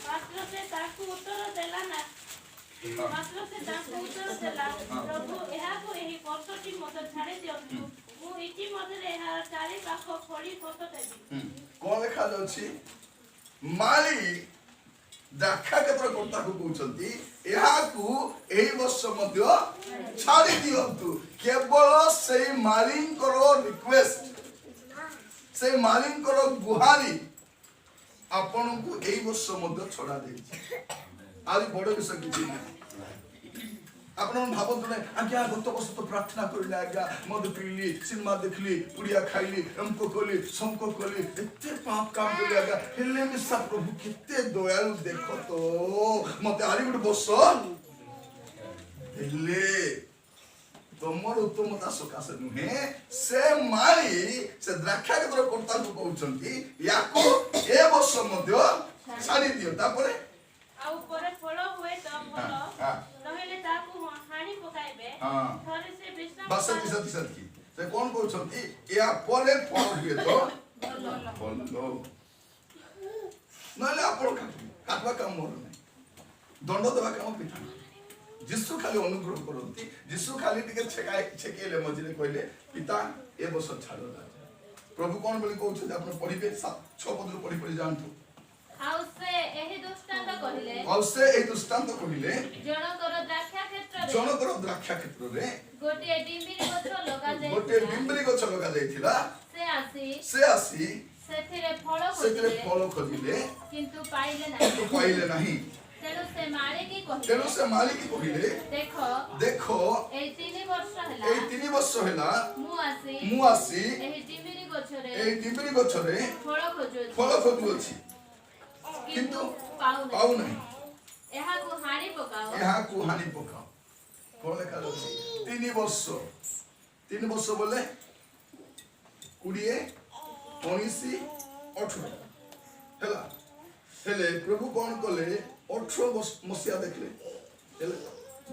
मात्र से ताकू उत्तर देला ना मात्र से ताकू उत्तर देला प्रभु एहा को एही वर्षटी मते छाड़े दियंतु मु इति मते एहा चारि पाख खड़ी फोटो देबी कोन लेखा अछि माली दाखा केतर कोता को कहउछंती एहा को एही वर्ष मध्य छाड़ी दियंतु केवल सेही मालिंकर रिक्वेस्ट से मालिंकर गुहारी आपण को एही वर्ष मध्य छड़ा देछि आज बड़ विषय किछि आपण भावत नै आज्ञा गत वर्ष तो प्रार्थना करले आज्ञा मद पीली सिनेमा देखली पुड़िया खाइली हमको कोली समको कोली एते पाप काम करले आज्ञा हेले मिसा प्रभु केते दयालु देखो तो मते आरी गुड वर्ष हेले तमर उत्तमता सकाशे नुहे से माली से द्राक्षा केतर कर्ता को कहउछंती याको ए वर्ष मध्य छाड़ी दियो तापरे आ ऊपर फल हुए तो फल नहेले ताकू हानि पकाइबे थरे से विश्राम बस की से कोन कहउछंती या परे फल हुए तो फल लो नले आपण काटवा काम मोर नै दंड देवा काम पिता जिसु खाली अनुग्रह करती जिसु खाली टिके छेकेले मझिरे कहले पिता ए वर्ष छाड़ प्रभु कौन बोली कहउछ आपण पढिबे 6 पद पढि जानथु आउ से एही दुष्टांत कहिले जनकर द्राक्षा क्षेत्र रे गोटे डिम्बरी गछ लगा जायथिला से आसी सेथिरे फल खोजिले किंतु पाइले नाही तेनु से माली की कहिले देखो ए 3 वर्ष हैला मु आसी एही डिम्बरी गछरे फल खोजु अछि किंतु पाउ नहीं एहा को हानि पकाओ कोन लेखा अछि 3 वर्ष बोले 20 19 18 हैला हेले प्रभु कोन कले 18 मसिया देखले हेले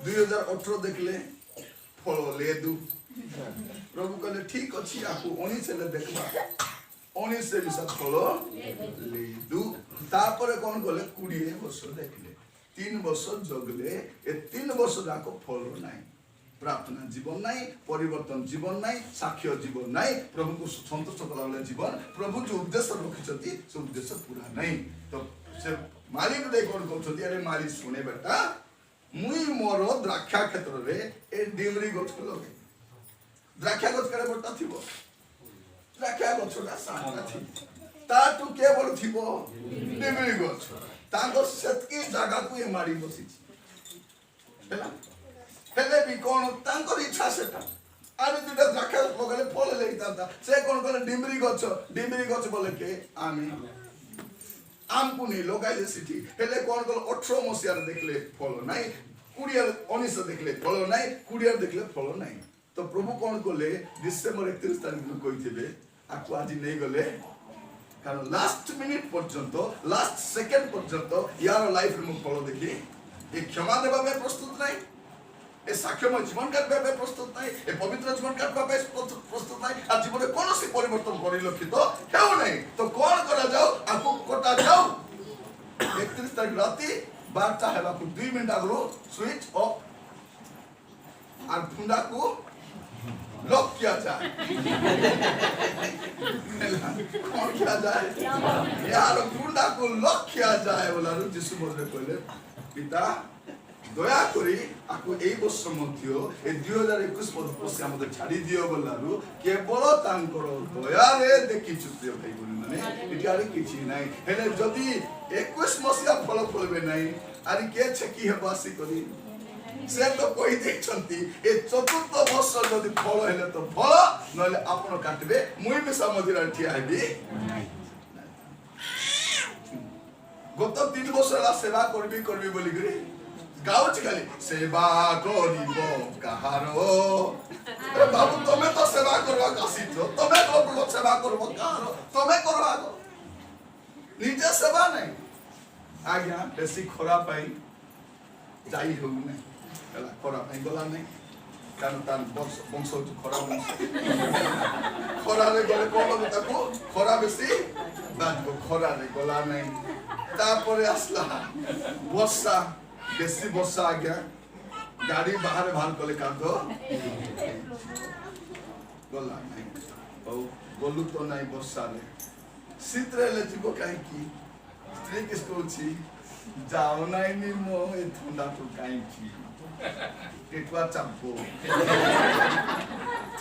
2018 देखले फल ले दु प्रभु कहले ठीक अछि आकु 19 ले देखबा 19 से विसा फल ले दु तापर कोन कले 20 वर्ष देखले 3 वर्ष जगले ए 3 वर्ष जाको फल नाही प्रार्थना जीवन नाही परिवर्तन जीवन नाही साक्ष्य जीवन नाही प्रभु को संतुष्ट कराले जीवन प्रभु जो उद्देश्य रखिछथि से उद्देश्य पूरा नाही तो से मालिक दे कोन कहछथि अरे मालिक सुने बेटा मुई मोर द्राक्षा क्षेत्र रे ए डिमरी गछ लगे द्राक्षा गछ करे बटा थिबो द्राक्षा गछटा साटा थि ताटु केवल थिबो डिमरी गछ तांको सेतकी जागा को ए मारी बसी हैला हेले भी कोन तांको इच्छा सेटा आरे दुटा द्राक्षा लगले फल लेइता से कोन कोन डिमरी गछ बोले के आमी आमको नहीं लगाइले सिटी हेले कोन कोन 18 मसिया देखले फल नाही 19 देखले फल नाही 20 देखले फल नाही तो प्रभु कोन कोले डिसेंबर 31 तारिख में कहिथिबे आकु आज नहीं गले कारण लास्ट मिनिट पर्यंत लास्ट सेकंड पर्यंत यार लाइफ में फल देखि ए क्षमा देबा में प्रस्तुत नहीं ए साक्ष्यमय जीवन काटबा में प्रस्तुत नहीं ए पवित्र जीवन काटबा में प्रस्तुत नहीं आ जीवन में कौन सी परिवर्तन परिलक्षित हेउ नहीं तो कौन करा जाओ आकु कटा जाओ 31 तारिख राती 12टा हेबा को 2 मिनिट आगलो स्विच ऑफ आ फुंडा को लॉक किया जाए। कौन किया जाए? यार गुंडा को लॉक किया जाए बोला यीशु बोले कहले पिता दया करी आको ए वर्ष मध्य ए 2021 वर्ष हमके छाड़ी दियो बोलारू केवल तांकर दया रे देखि चुतियो भाई बोली माने इटारे किछि नै हेले जदी 21 मसिया फल फलबे नै आरि के छकी हेबासी करी से तो कोई देखछंती ए चतुर्थ वर्ष जदी फल हेले तो फल नले आपण काटबे मुई भी समझिरा ठिया हेबी गत 3 वर्ष ला सेवा करबी बोली गरी गाउच खाली सेवा करिब काहारो अरे बाबू तमे तो सेवा करबा कासितो तमे को सेवा करबो काहारो तमे करबा निजे सेवा नहीं आज्ञा बेसी खरा पाई जाई हो नहीं हला खरा पाई गला नहीं कारण तान वंश खरा वंश खरा रे गले कोन ताको खरा बेसी बात को खरा रे गला नहीं तापरे आसला वर्षा बेसी वर्षा आज्ञा गाड़ी बाहर कले कांदो गला नहीं ओ बोलू तो नहीं वर्षा रे शीतरे ले जीवो काहे की स्त्री किसको छी जाओ नहीं निर्मो ए ठंडा तो काहे की टेटवा चापो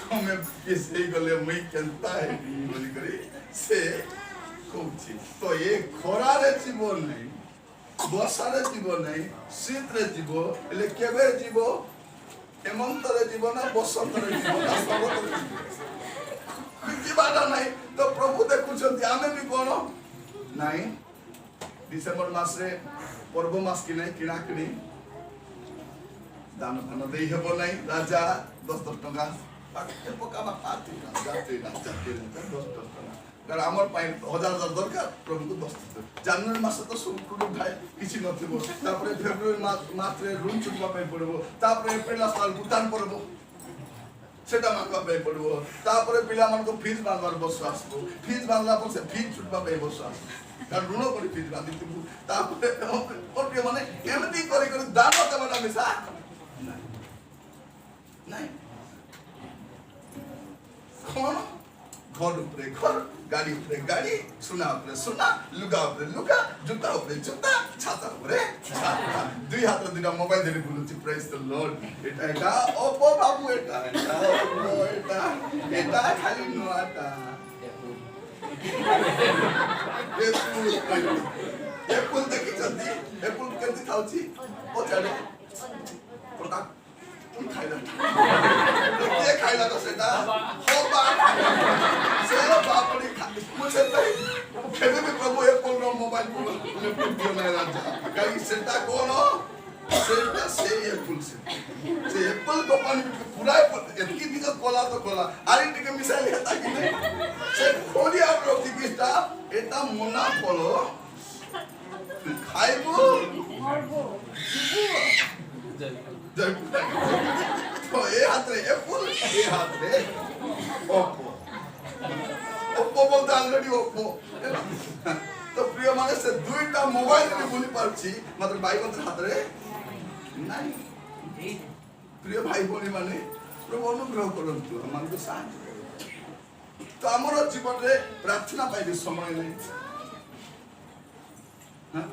तमे किसे गले मई केनता है बोली करी से कोची तो ये खरा रे जीवन नहीं वर्षा रे जीवन नहीं शीत रे जीवन एले केबे जीवो हेमंत रे जीवन ना बसंत रे जीवन ना शरत रे जीवन नहीं तो प्रभु देखुछंती आमे भी कोन नहीं डिसेंबर मास रे पर्व मास कि नहीं किना किनी दान फान देई हेबो नहीं राजा 10 टका पाके पकामा पाती जाते 10 टका अगर आमर पाइन 1000 दरकार प्रभु को 10 जनवरी मास तो शुरू भाई किछि नथिबो तापरे फेब्रुआरी मास रे ऋण चुकबा पे पड़बो तापरे एप्रिल साल भुगतान करबो सेटा मांगबा पे पड़बो तापरे पिला मन को फीस बांधबार बस आसबो फीस बांधला पर से फीस छुटबा पे बस आसबो कारण ऋण करी फीस बांधी तिबु तापरे और के माने एमती करी करी दान देबाटा मिसा नहीं कौन घर ऊपर घर गाड़ी ऊपर गाड़ी सुना ऊपर सुना लुगा ऊपर लुगा जूता ऊपर जूता छाता ऊपर छाता दुई हाथ दुईटा मोबाइल धरि बुलुची praise the Lord Etah Oppo बाबू एटा खाली नोटा एप्पल देखि जदी एप्पल केति खाउची ओ चाले प्रोडक्ट खाइला के खाइला तो सेटा हो बा से बापड़ी मुझे तो केबे भी प्रभु एप्पल रो मोबाइल को लैपटॉप दियो ना राजा काई सेटा कोन सेटा से एप्पल से एप्पल कंपनी पूरा एतकी दिस कोला तो कोला आरी टिके मिसाइल हेता कि नहीं से खोलिया प्रभु किस्ता एटा मोना फलो खाइबो मरबो तो ए हाथ रे एप्पल ए हाथ रे ओप्पो ओप्पो बोलते ऑलरेडी ओप्पो तो प्रिय माने से दुईटा मोबाइल रे बोली पारछि मात्र भाई को हाथ रे नहीं प्रिय भाई बोली माने प्रभु अनुग्रह करंतु हमन को साथ तो हमर जीवन रे प्रार्थना पाइबे समय नहीं हां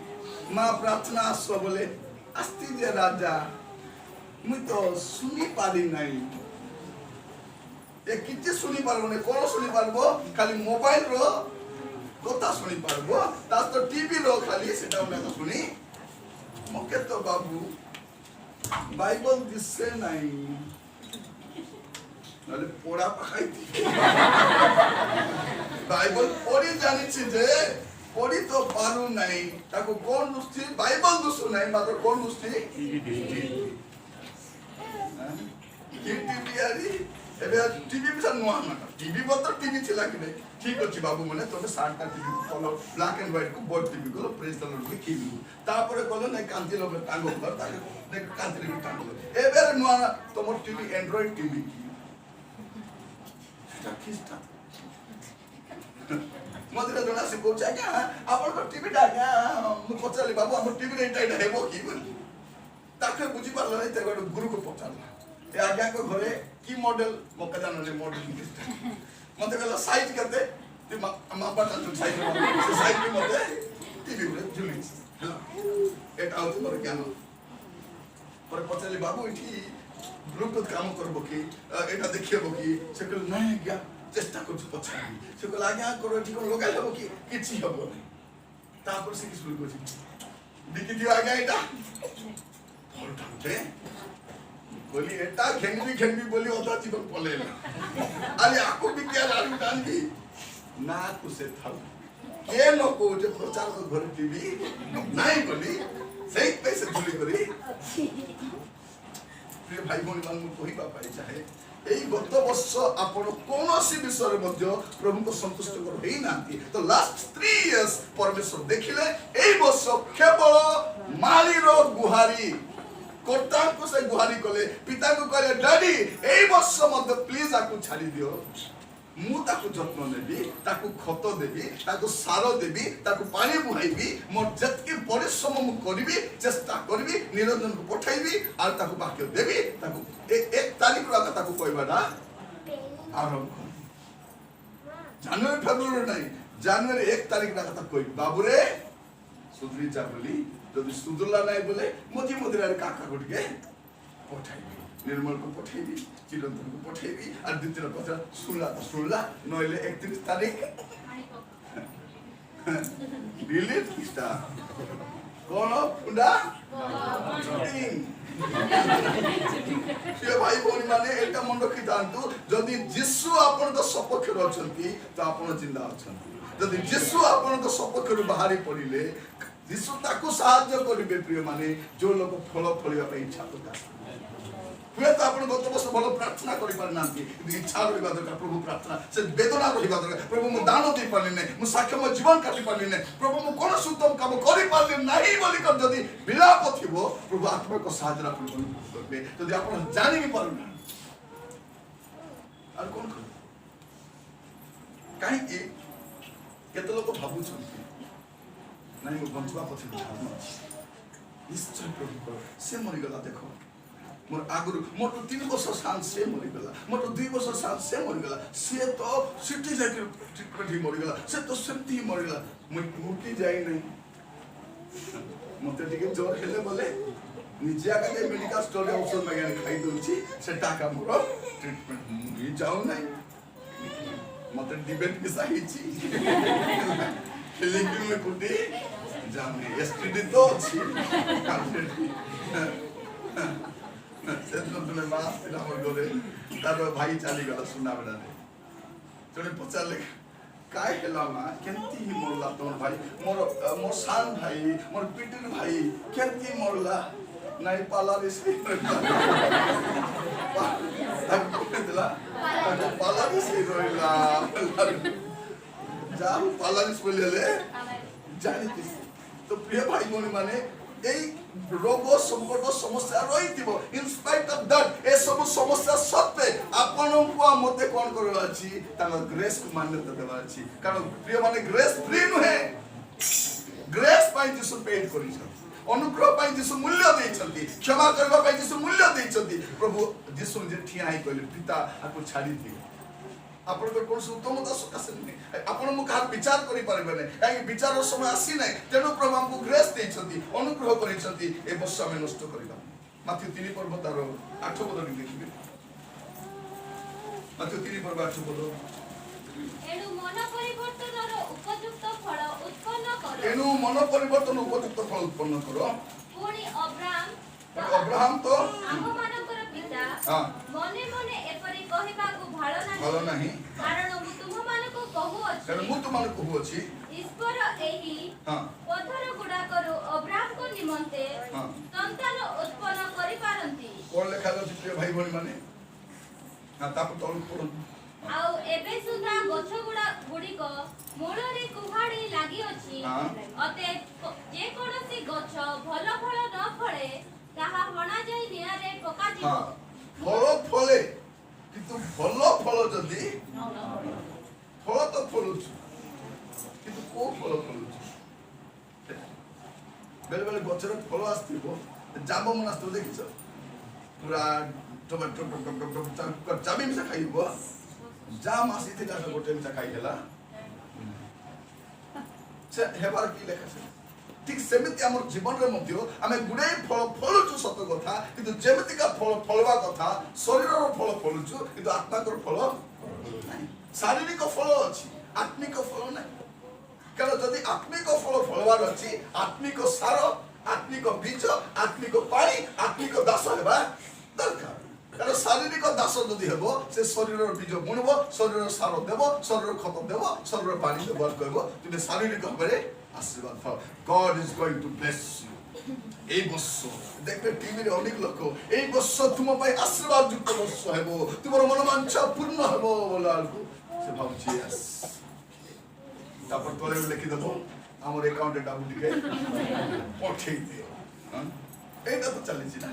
मां प्रार्थना आसो बोले आस्ति जे राजा मुई तो सुनी पारी नहीं ए किते सुनी पारबो ने कोन सुनी पारबो खाली मोबाइल रो कथा सुनी पारबो ता तो टीवी रो खाली सेटा ना सुनी मके तो बाबू बाइबल दिसे नहीं नले पोड़ा पखाइती बाइबल पढ़ी जानी छी जे पढ़ी तो पारू नहीं ताको कोन दुस्ती बाइबल दुसु नहीं मात्र कोन दुस्ती टीवी आरी एबे टीवी भी नुआ ना टीवी बत टीवी छिला कि नहीं ठीक अछि बाबू मने तोते 60टा TV colour black and white को बोर्ड टीवी को प्रेस द लॉर्ड की तापर कहलो नै कांति लोग टांगो कर ताके नै कांति भी टांगो एबे नुआ ना तोमर टीवी एंड्रॉइड टीवी सेटा किस्ता मधुर जना से कहू क्या आपण को टीवी डागा मु पचाली बाबू हम टीवी रे एटा हेबो की ताके बुझी पारला नै ते गुरु को पचाला ए आज्ञा को घरे की मॉडल मक्का जानो ने मॉडल मते कहला साइज करते ते मापा ता साइज से साइज भी मते टीवी रे झुली ହେଲା एटा होत मोर ज्ञान पर पछले बाबू इठी ब्लूटूथ काम करबो कि एटा देखियबो कि से कहल नहीं क्या चेष्टा करछु पछाई से कहल आज्ञा करो एठी कोन लगाइ लेबो कि किछि हबो नहीं तापर से कि शुरू करछि दिखि दियो आज्ञा एटा फलटाते बोली एटा खेनबी बोली ओदा जीवन पलेला अरे आको विज्ञान आलू टांगी ना कुसे थाल के लोग जे प्रचार को घर टीवी नहीं बोली सही पैसे झुली करी प्रिय भाई भौणी मान कहि बापा चाहे एई गत वर्ष आपण कोनोसी विषय मध्य प्रभु को संतुष्ट कर हेई नांती तो लास्ट 3 इयर्स परमेश्वर देखिले एई वर्ष केवल माली रो गुहारी कोर्ता को से गुहारी कले पिता को कहले डैडी एई वर्ष मध्य प्लीज आकु छाड़ी दियो मु ताकु जत्न नेबी ताकु खत देबी ताकु सारो देबी ताकु पानी बुहाइबी मोर जतके परिश्रम मु करबी चेष्टा करबी निरंजन को पठाइबी आर ताकु वाक्य देबी ताकु एक तारीख रा ताकु कहबाडा आरंभ जनवरी फेब्रुआरी नहीं जनवरी 1 तारीख रा कथा कहि बाबू रे सुधरी जा बोली जदि सुधरला नहीं बोले मती मदिरा काका गुटके पठाइबी निर्मल को पठाइबी चिरंतन को पठाइबी और द्वितीय पत्र सुनला नइले 31 तारीख डिलीट किस्ता कोन फुंडा से भाई भौणी माने एटा मन रखि तांतु जदि यीशु आपन तो सपक्ष रहछंती तो आपन जिंदा अछंती जदि यीशु आपन तो सपक्ष बाहरी पड़िले यीशु ताकू साहाय्य करिवे प्रिय माने जो लोग फल फलिया पे इच्छा प्रकाश हुए तो आपण गत वर्ष भलो प्रार्थना करि पार नांती इच्छा रहिबा दरकार प्रभु प्रार्थना से वेदना रहिबा दरकार प्रभु मु दान दे पारले नै मु साक्ष्य मो जीवन काटि पारले नै प्रभु मु कोन सुतम काम करि पारले नाही बोली कर जदी विलाप थिबो प्रभु आत्मा को साहाय्य आपण करबे जदी आपण जानि भी पारु ना और कोन कर काहे कि केते लोक भाबु छथि नाही मु बंचवा पथि भाबु निश्चय प्रभु को से मरि गला देखो मोर आगुरु मोर तो 3 वर्ष साल से मरि गला मोर तो 2 वर्ष साल से मरि गला से तो सिटी जाके ट्रीटमेंट ही मरि गला से तो सेमती ही मरि गला मुटी जाई नहीं मते टिके जोर हेले बोले निजे आके मेडिकल स्टोर रे औषध मागे खाई दोछि से टाका मोर ट्रीटमेंट मुई जाऊ नहीं मते डिबेट के सही छी लेकिन में कुटी जामे एसटीडी तो छी सेतन तुले मास तिला मोर गोरे तार भाई चाली गला सुना बेडा ने तने पचाले काय हेला मा केंती ही मोरला तोर भाई मोर सान भाई मोर पिटिन भाई केंती मोरला नाही पाला रिसी दिला पाला रिसी रोइला जा पाला रिसी बोलेले जानि तो प्रिय भाई भौणी माने এই রোগ সংকট সমস্যা রইতিবো in spite of that a সব সমস্যা সত্ত্বে আপনকু মতে কোন করবা আছে তার গ্রেস কু মান্যতা দেবা আছে কারণ প্রিয় মানে গ্রেস ফ্রি নহে গ্রেস পাই যিশু পেড করিছেন অনুগ্রহ পাই যিশু মূল্য দেইছন্তি ক্ষমা করবা পাই যিশু মূল্য দেইছন্তি প্রভু যিশু যে ঠিয়া আই কইলে পিতা আপু ছাড়ি দিও आपण को कोन उत्तमता सकासे नै आपण मु का विचार करि परबे नै काहे विचार समय आसी नै तेनु प्रभु हमकु ग्रेस देइछंती अनुग्रह करिछंती ए वर्ष में नष्ट करिबा माथि 3 पर्व तार 8 पद देखिबे माथि 3 पर्व 8 पद एनु मन परिवर्तनर उपयुक्त फल उत्पन्न करो एनु मन परिवर्तन उपयुक्त फल उत्पन्न करो पुनी अब्राहम तो आम मानकर पिता हां मने मने एपरि कहिबा को भालो नाही कारण मु तुम मानको कहू अछि ईश्वर एही हां पत्थर गुडा करू अब्राहम को निमंते संतान उत्पन्न करि पारंती कोन लेखा अछि प्रिय भाई भणी माने हां ताको तळ पडो आउ एबे सुधा गछ गुडी को मूलरे कुहाडी लागि अछि अते जे कोनसी गछ भलो फल न फळे ताहा हणा जाई नियारे पका दिबो फल फले किंतु भलो फल जदी फल तो फलुछ किंतु को फल फलुछ बेले बेले गछर फल आस्तिबो जांबो मन आस्तिबो देखिछ पूरा टमाटो चाबी मिसा खाइबो जा मासी थिला गोटे मिसा खाइ देला से हेबार की लेखा से ठीक सेमिति हमर जीवन रे मध्य आमे गुडे फल फलुचु सत कथा किंतु जेमिति का फल फलवा कथा शरीर रो फल फलुचु किंतु आत्मा को फल नाही शारीरिक फल अछि आत्मिक फल नाही कारण जदि आत्मिक फल फलवार अछि आत्मिक सार आत्मिक बीज आत्मिक पानी आत्मिक दास हेबा दरकार कारण शारीरिक दास जदि हेबो से शरीर बीज बुणबो शरीर सार देबो शरीर खत देबो शरीर पानी देबो कहबो तुमे शारीरिक भाबरे आशीर्वाद पाओ God is going to bless you এই বছর দেখবে টিভির অনেক লোক এই বছর তোমার পাই আশীর্বাদ যুক্ত বছর হেবো তোমার মনোবাঞ্ছা পূর্ণ হেবো বলালকু সে ভাবছি यस তারপর তোরে লিখি দেব আমার অ্যাকাউন্টে ডাবল লিখে পঠাই দে এইটা তো চালিছি না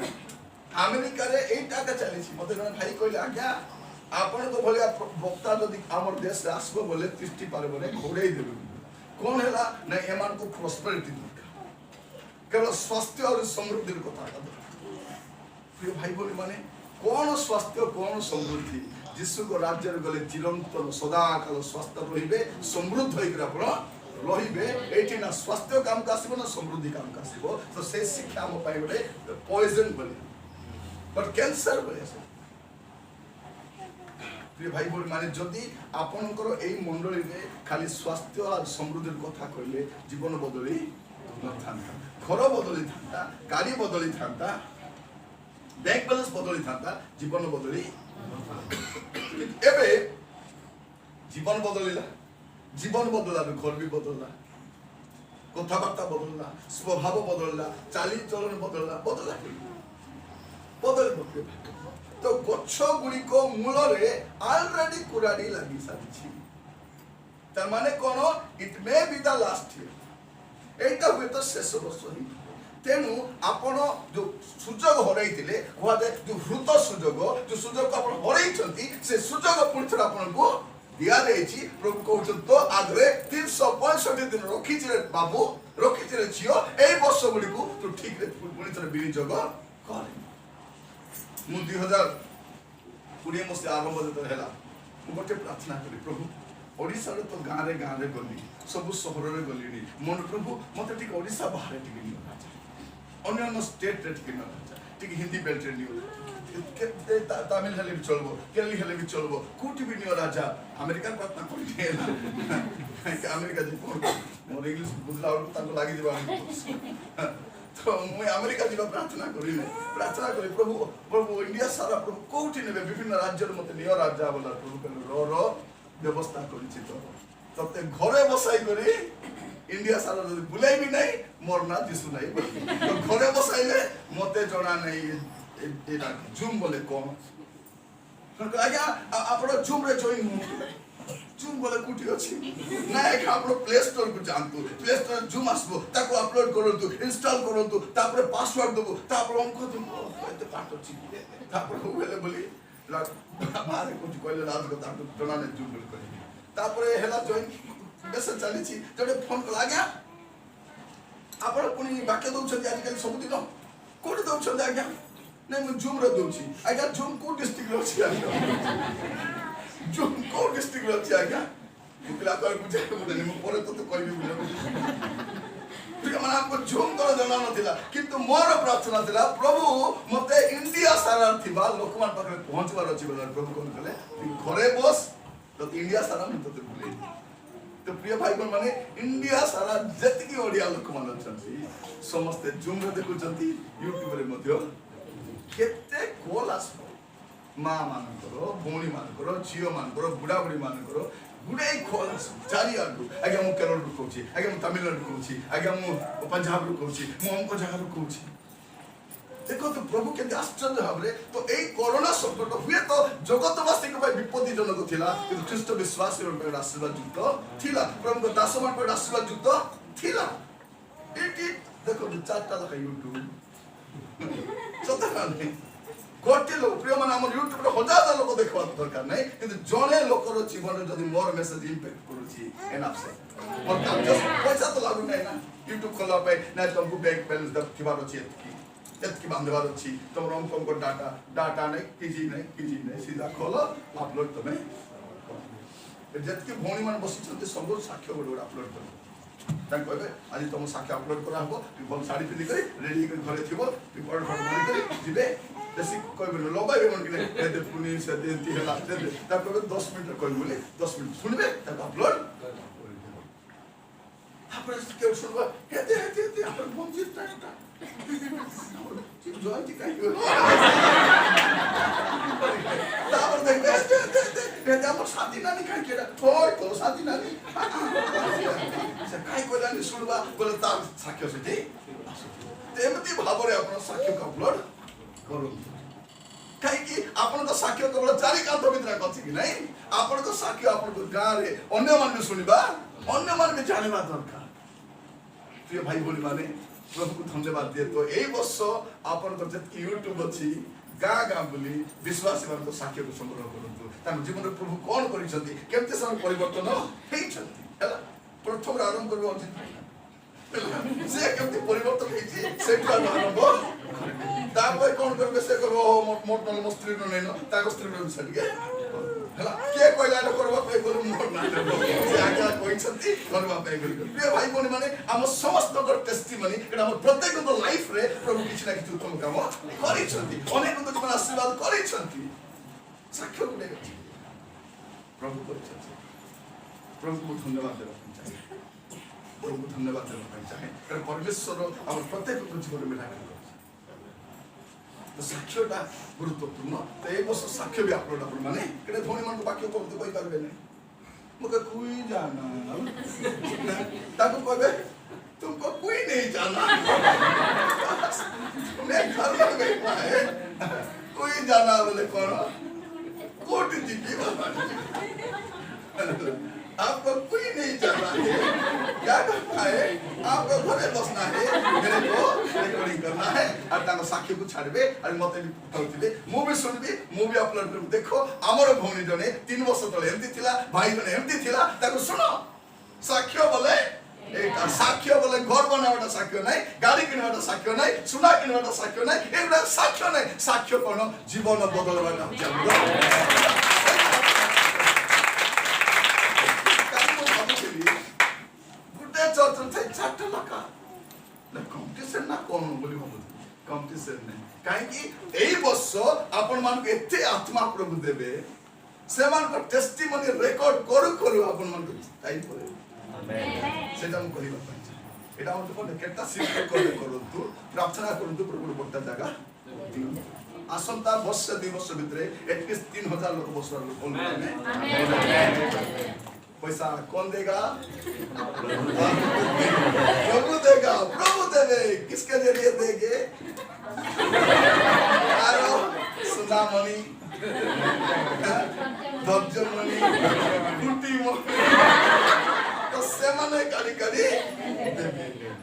আমেরিকারে এই টাকা চালিছি মতে জনে ভাই কইলে আজ্ঞা আপন তো ভলিয়া বক্তা যদি আমার দেশে আসবো বলে 30 পারে বলে ঘুরেই দেবে কোন হেলা না এমান को প্রসপেরিটি দরকার কেবল স্বাস্থ্য আর সমৃদ্ধির কথা প্রিয় ভাই বোন মানে কোন স্বাস্থ্য কোন সমৃদ্ধি যিশু को राज्य গলে চিরন্তন সদা কাল স্বাস্থ্য রহিবে সমৃদ্ধ হইরা আপন রহিবে এইটি না স্বাস্থ্য কাম কাসিব না সমৃদ্ধি কাম কাসিব তো সেই শিক্ষা ଆମ ପାଇଁ ଗୋଟେ পয়জন বলে বাট ক্যান্সার বলে আছে প্রিয় ভাই বোন মানে যদি আপনকৰ এই মণ্ডলীৰে খালি স্বাস্থ্য আর সমৃদ্ধির কথা কইলে জীবন বদলি নথান্তা ঘর বদলি থান্তা গাড়ি বদলি থান্তা ব্যাংক ব্যালেন্স বদলি থান্তা জীবন বদলি এবে জীবন বদলিলা জীবন বদলা ঘর বি বদললা কথাবার্তা বদললা স্বভাব বদললা চালি চলন বদললা বদলা বদলে তো গচ্ছ গুড়িক মূলরে অলরেডি কুরাড়ি লাগি সারিছি তার মানে কোন ইট may be the last year এইটা হয়তো শেষ বর্ষ হি তেণু আপন যে সুযোগ হরাইলে কুহাযে যে হৃত সুযোগ যে সুযোগ আপন হরাইছন্তি সে সুযোগ পুনথর আপনকু দিয়া দেইছি প্রভু কହୁଛନ୍ତି তো আগে 365 দিন রখিছিলে বাবু রখিছিলে ঝিও এই বর্ষ গুড়িকু তো ঠিক রে পুনথর বিনিযোগ করে ମୁଁ 2020 ମସିହା ଆରମ୍ଭ ଯେତେବେଳେ ହେଲା ମୁଁ ଗୋଟେ ପ୍ରାର୍ଥନା କଲି ପ୍ରଭୁ ଓଡ଼ିଶାରେ ତ ଗାଁରେ ଗାଁରେ ଗଲି ସବୁ ସହରରେ ଗଲିଣି ମନ ପ୍ରଭୁ ମୋତେ ଟିକେ ଓଡ଼ିଶା ବାହାରେ ଟିକେ ନିଅ ରାଜା ଅନ୍ୟାନ୍ୟ ଷ୍ଟେଟ୍ରେ ଟିକେ ନିଅ ରାଜା ଟିକେ ହିନ୍ଦୀ ବେଲ୍ଟରେ ନିଅ ତାମିଲ ହେଲେ ବି ଚଳିବ କେରଳି ହେଲେ ବି ଚଳିବ କୋଉଠି ବି ନିଅ ରାଜା ଆମେରିକାରେ ପ୍ରାର୍ଥନା କରିନି ହେଲା ଆମେରିକା ଯେ କ'ଣ ମୋର ଇଂଲିଶ ବୁଝିଲା ବେଳକୁ ତାଙ୍କୁ ଲାଗିଯିବ तो मैं अमेरिका जीवा प्रार्थना करी प्रभु प्रभु इंडिया सारा प्रभु कोठी नेबे विभिन्न राज्य मते नियो राज्य बोला प्रभु कल रो व्यवस्था करिछि तो तते घरे बसाई करी इंडिया सारा जदी बुलाई भी नहीं मोर ना दिसु नहीं तो घरे बसाइले मते जणा नहीं एटा जूम बोले कोन आज्ञा आपण जूम रे जॉइन हो जूम बोले कुटी अछि ना एक आपण प्ले स्टोर को जानतु प्ले स्टोर जूम आसबो ताको अपलोड करंतु इंस्टॉल करंतु तापर पासवर्ड दबो तापर अंक दबो एते पाठ अछि तापर होले बोली मारे कुछ कहले राज को ताको जणा ने जूम बोल करी तापर हेला जॉइन मेसेज चली छी जडे फोन को लाग्या आपण पुनी बाके दउ छथि आज कल सब दिन कोठी दउ छथि आज्ञा नै म जूम रे दउ छी आज्ञा जूम को डिस्ट्रिक्ट रो छी आज्ञा जो को डिस्ट्रिक्ट रो छी आज्ञा मुकला कर बुझे मुने म परे तो कहबी बुझे ठीक माने आपको जूम कर जणा नथिला किंतु मोर प्रार्थना थिला प्रभु मते इंडिया सारा थिबा लोकमान पाखरे पहुंचबार अछि बोला प्रभु कोन कले घरे बस तो इंडिया सारा म तो बुले तो प्रिय भाई बहन माने इंडिया सारा जतिकी ओडिया लोकमान अछंती समस्त जूम रे देखुचंती यूट्यूब रे मध्य केते कॉल आसो माँ मानकर भौणी मानकर झील मानकर बुढ़ा बुढ़ी मानकर गुड़ाई कॉल चारि आडू आज्ञा मु केरल रु कहूची आज्ञा मु तमिलनाडु कहूची आज्ञा मु पंजाब रु कहूची मु अंक जगह रु कहूची देखो तो प्रभु के आश्चर्य भावरे तो एई कोरोना संकट हुए तो जगतवासी को विपत्तिजनक थिला किंतु ख्रीष्ट विश्वासी रो आशीर्वाद युक्त थिला प्रभु को दासमान पर आशीर्वाद युक्त थिला एटी देखो चारटा लगा यूट्यूब सतका नहीं गोटे लोक प्रिय मान हमर यूट्यूब रे हजार लोक देखबा दरकार नै किंतु जने लोकर जीवन जदी मोर मेसेज इंपैक्ट करूची एनफ से और काम जस्ट पैसा तो लागू नै ना यूट्यूब खोला पे ना तुमको बैंक बैलेंस द थिबार अछि जतकी बांधवार अच्छी तुम अंक डाटा डाटा नहीं किसी नहीं सीधा खोल अपलोड तुम्हें जतकी भौणी मान बसी सब साक्ष्य गोटे गोटे अपलोड कर कहे आज तुम साक्ष्य अपलोड करा हम भल शाढ़ी पिंधिक रेडी घरे थी रिपोर्ट फट जीवे बेसी कहे लबाइबे मन कि पुनी से कहे 10 मिनट कह बोले 10 मिनट शुणवे अपलोड केवल सुनवा हेते अपन बंजित टाटा जयंती कहीं तापर देखबे हमर साथी नानी कहीं केडा ओय तो साथी नानी से काई कोलानी सुनवा बोले ता साक्ष्य से तेमती भाबरे अपन साक्ष्य को अपलोड करू कहीं कि अपन तो साक्ष्य केवल चारि कांत भितर कछि कि नहीं अपन तो साक्ष्य अपन गाँव रे अन्य मान भी सुनिबा अन्य मान भी जानिबा दरकार प्रिय भाई बोली माने प्रभु को धन्यवाद दिए तो यही वर्ष आपन को जतकी यूट्यूब अछि गाँ गाँ बोली विश्वासी मान को साक्ष्य को संग्रह करंतु तान जीवन रे प्रभु कोन करिसंती केमते सम परिवर्तन हेइछंती हला प्रथम आरंभ करबो अछि से केमते परिवर्तन हेछि सेटा आरंभ तापर कोन करबे से करबो मोट नल स्त्री न नैनो ताको स्त्री न सटिके हला के कोइला करबा पे बोल मोर ना से आज्ञा कहिसंती करबा पे बोल प्रिय भाई बोनी माने हम समस्त कर टेस्टिमनी एटा हम प्रत्येक को लाइफ रे प्रभु किछ ना किछ उत्तम काम करिसंती अनेक को जीवन आशीर्वाद करिसंती साक्ष्य को ले प्रभु करिसंती प्रभु को धन्यवाद देबा चाहिए प्रभु को धन्यवाद देबा चाहिए कारण परमेश्वर हम प्रत्येक को जीवन में मिला तो साक्ष्यटा गुरुत्वपूर्ण तो एक वर्ष साक्ष्य भी अपलोड अपन माने केने धोनी मन को वाक्य को कहि करबे नै मके कोई जाना ताको कहबे तुमको कोई नहीं जाना मैं घर में गई पाए कोई जाना बोले कौन कोट जी आपको कोई नहीं जाना है क्या करना है आपको घरे बसना है मेरे को रिकॉर्डिंग करना है और ताको साक्ष्य को छाड़बे और मते भी कहथिले मु भी सुनबी मु भी अपलोड कर देखो हमर भौणी जने 3 वर्ष तले एमती थिला भाई जने एमती थिला ताको सुनो साक्ष्य बोले एटा साक्ष्य बोले घर बनावटा साक्ष्य नहीं गाड़ी किनवाटा साक्ष्य नहीं सुना किनवाटा साक्ष्य नहीं एटा साक्ष्य नहीं साक्ष्य कोन जीवन बदलवाटा चाहिए चारटा लका ना कंपटीशन ना कोन बोली भाबु कंपटीशन नहीं काहे कि एई वर्ष आपण मान के एते आत्मा प्रभु देबे से मान को टेस्टिमनी रिकॉर्ड करू करू आपण मान को टाइम परे आमेन सेटा हम कहिबा पाइ एटा हम कोन केटा सिद्ध करतु प्रार्थना करतु प्रभु बड्डा जागा आसंता वर्ष 2 वर्ष भितरे एटलिस्ट 3000 लोक बसरा लोक आमेन पैसा कौन देगा प्रभु देगा प्रभु देवे किसके जरिए देंगे सुनामणि धर्जमणि कुटी तो से माने करी करी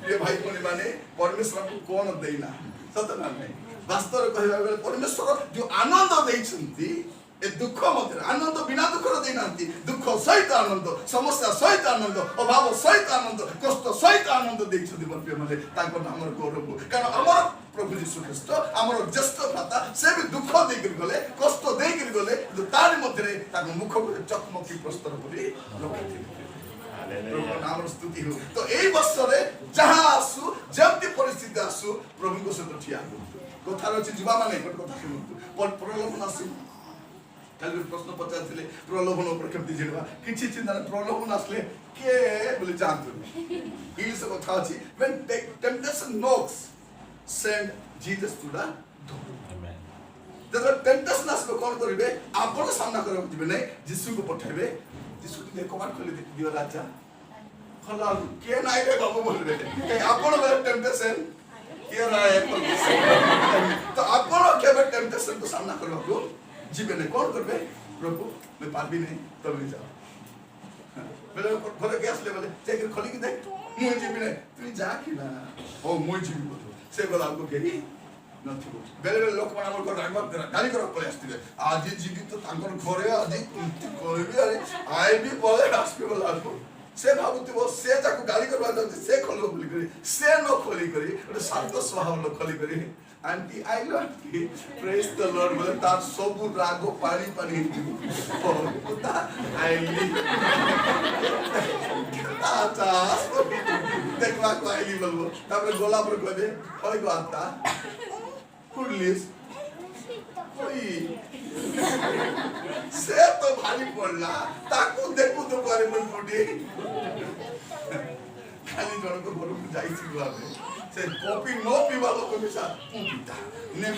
ये भाई कोनी माने परमेश्वर को कौन देना सत ना नहीं वास्तव कहबा बेले परमेश्वर जो आनंद देइछंती ए दुख मध्य आनंद बिना दुख देनांती दुख सहित आनंद समस्या सहित आनंद अभाव सहित आनंद कष्ट सहित आनंद देखछथि बल्पे माने ताको हमर गौरव कारण हमर प्रभु यीशु ख्रीष्ट हमर ज्येष्ठ भ्राता से भी दुख देकर गले कष्ट देकर गले तार मध्य ताको मुख को चकमकी प्रस्तर करी रखथि हालेलुया नाम स्तुति हो तो एई वर्ष रे जहां आसु जेमति परिस्थिति आसु प्रभु को सहित ठिया कथा रछि जीवा माने कथा सुनतु प्रलोभन आसु कल प्रश्न पचारथिले प्रलोभन ऊपर केमति जिडवा किछि चिंता प्रलोभन आसले के बोले जानतु इंग्लिश कथा अछि when temptation knocks send Jesus to the door amen जब टेम्पटेशन आसबे कोन करिवे आपण सामना करब दिबे नै यीशु को पठाइबे यीशु के कमांड खोलि दियो राजा खला के नाइ रे बाबू बोलबे के आपण बे टेम्पटेशन के राय तो आपण केबे टेम्पटेशन को सामना करबो जीवन में कौन करबे प्रभु मैं पारबी नहीं तब नहीं जाओ मेरे घरे गैस ले बोले चेक खोली कि देख मुई जीवी नहीं तू जा कि ना ओ मुई जीवी बोल से बोला को केही नथिबो बेले बेले लोक माने हमर रागवा गाली कर पळे आस्तिले आज जीवी तो तांकर घरे आज कहबी अरे आइ भी पळे आस्पे बोला को से भाबुतिबो से जाको गाली करबा से खोलो बोली करी से न खोली करी ओटे शांत स्वभाव न खोली करी aunty I love you praise the Lord बोले तार सब राग पानी पानी कुत्ता आईली आचा देखवा को आईली बोलबो तापर गोला पर कहबे होय गो आता कुडलिस कोई से तो भारी पड़ला ताकू देखू तो करे मन पड़ी खाली जण को घर को जाई छी बाबे से कॉफी नो पीवा लोग के साथ पीता ने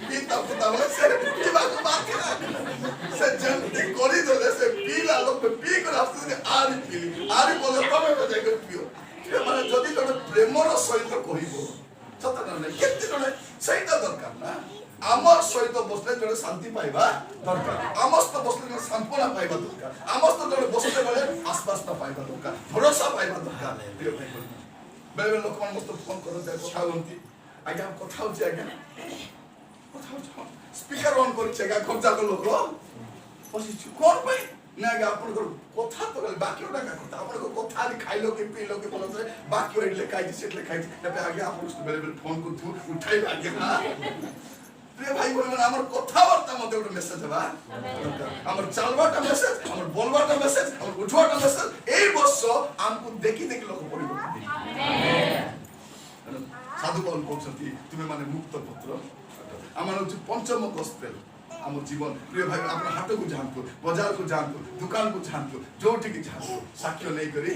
पीता बोले से पीवा को बात करा से जल्दी कोरी दोले से पीला लोग पी कर रास्ते से आरी बोले तमे को जाई कर पियो से माने जदी जण प्रेमर सहित कहिबो सतना नै केते जण सहित दरकार ना आमर सहित बसले जण शांति पाइबा दरकार आमस्त बसले जण सांत्वना पाइबा दरकार आमस्त जण बसले बेले आश्वासन पाइबा दरकार भरोसा पाइबा दरकार प्रिय भाई बेले लोक मन मस्त फोन करो जाय কথা হন্তি আগে কথা হচ্ছে আগে কথা হচ্ছে স্পিকার অন করছে আগে খরচা কর লোক বসিছি কোন ভাই না আগে আপনাদের কথা তো বাকি টাকা কথা আপনাদের কথা আলি খাইলো কি পিলো কি বলতে বাকি হইলে খাইছি সেটলে খাইছি তবে আগে আপনাদের বেলে বেলে ফোন করতে উঠাই আগে না প্রিয় ভাই বোন আমার কথাবার্তার মধ্যে একটা মেসেজ দেবা আমার চালবাটা মেসেজ আমার বলবাটা মেসেজ আমার উঠবাটা মেসেজ এই বছর আমকু দেখি দেখি লোক পরিবর্তন দেখি আমেন সাধু পাউল বলছন্তি তুমি মানে মুক্ত পুত্র আমার হচ্ছে পঞ্চম গসপেল আমার জীবন প্রিয় ভাই আপনার হাটকু জানতো বাজারকু জানতো দোকানকু জানতো যোউঠিকি জানতো সাক্ষ্য নেই করি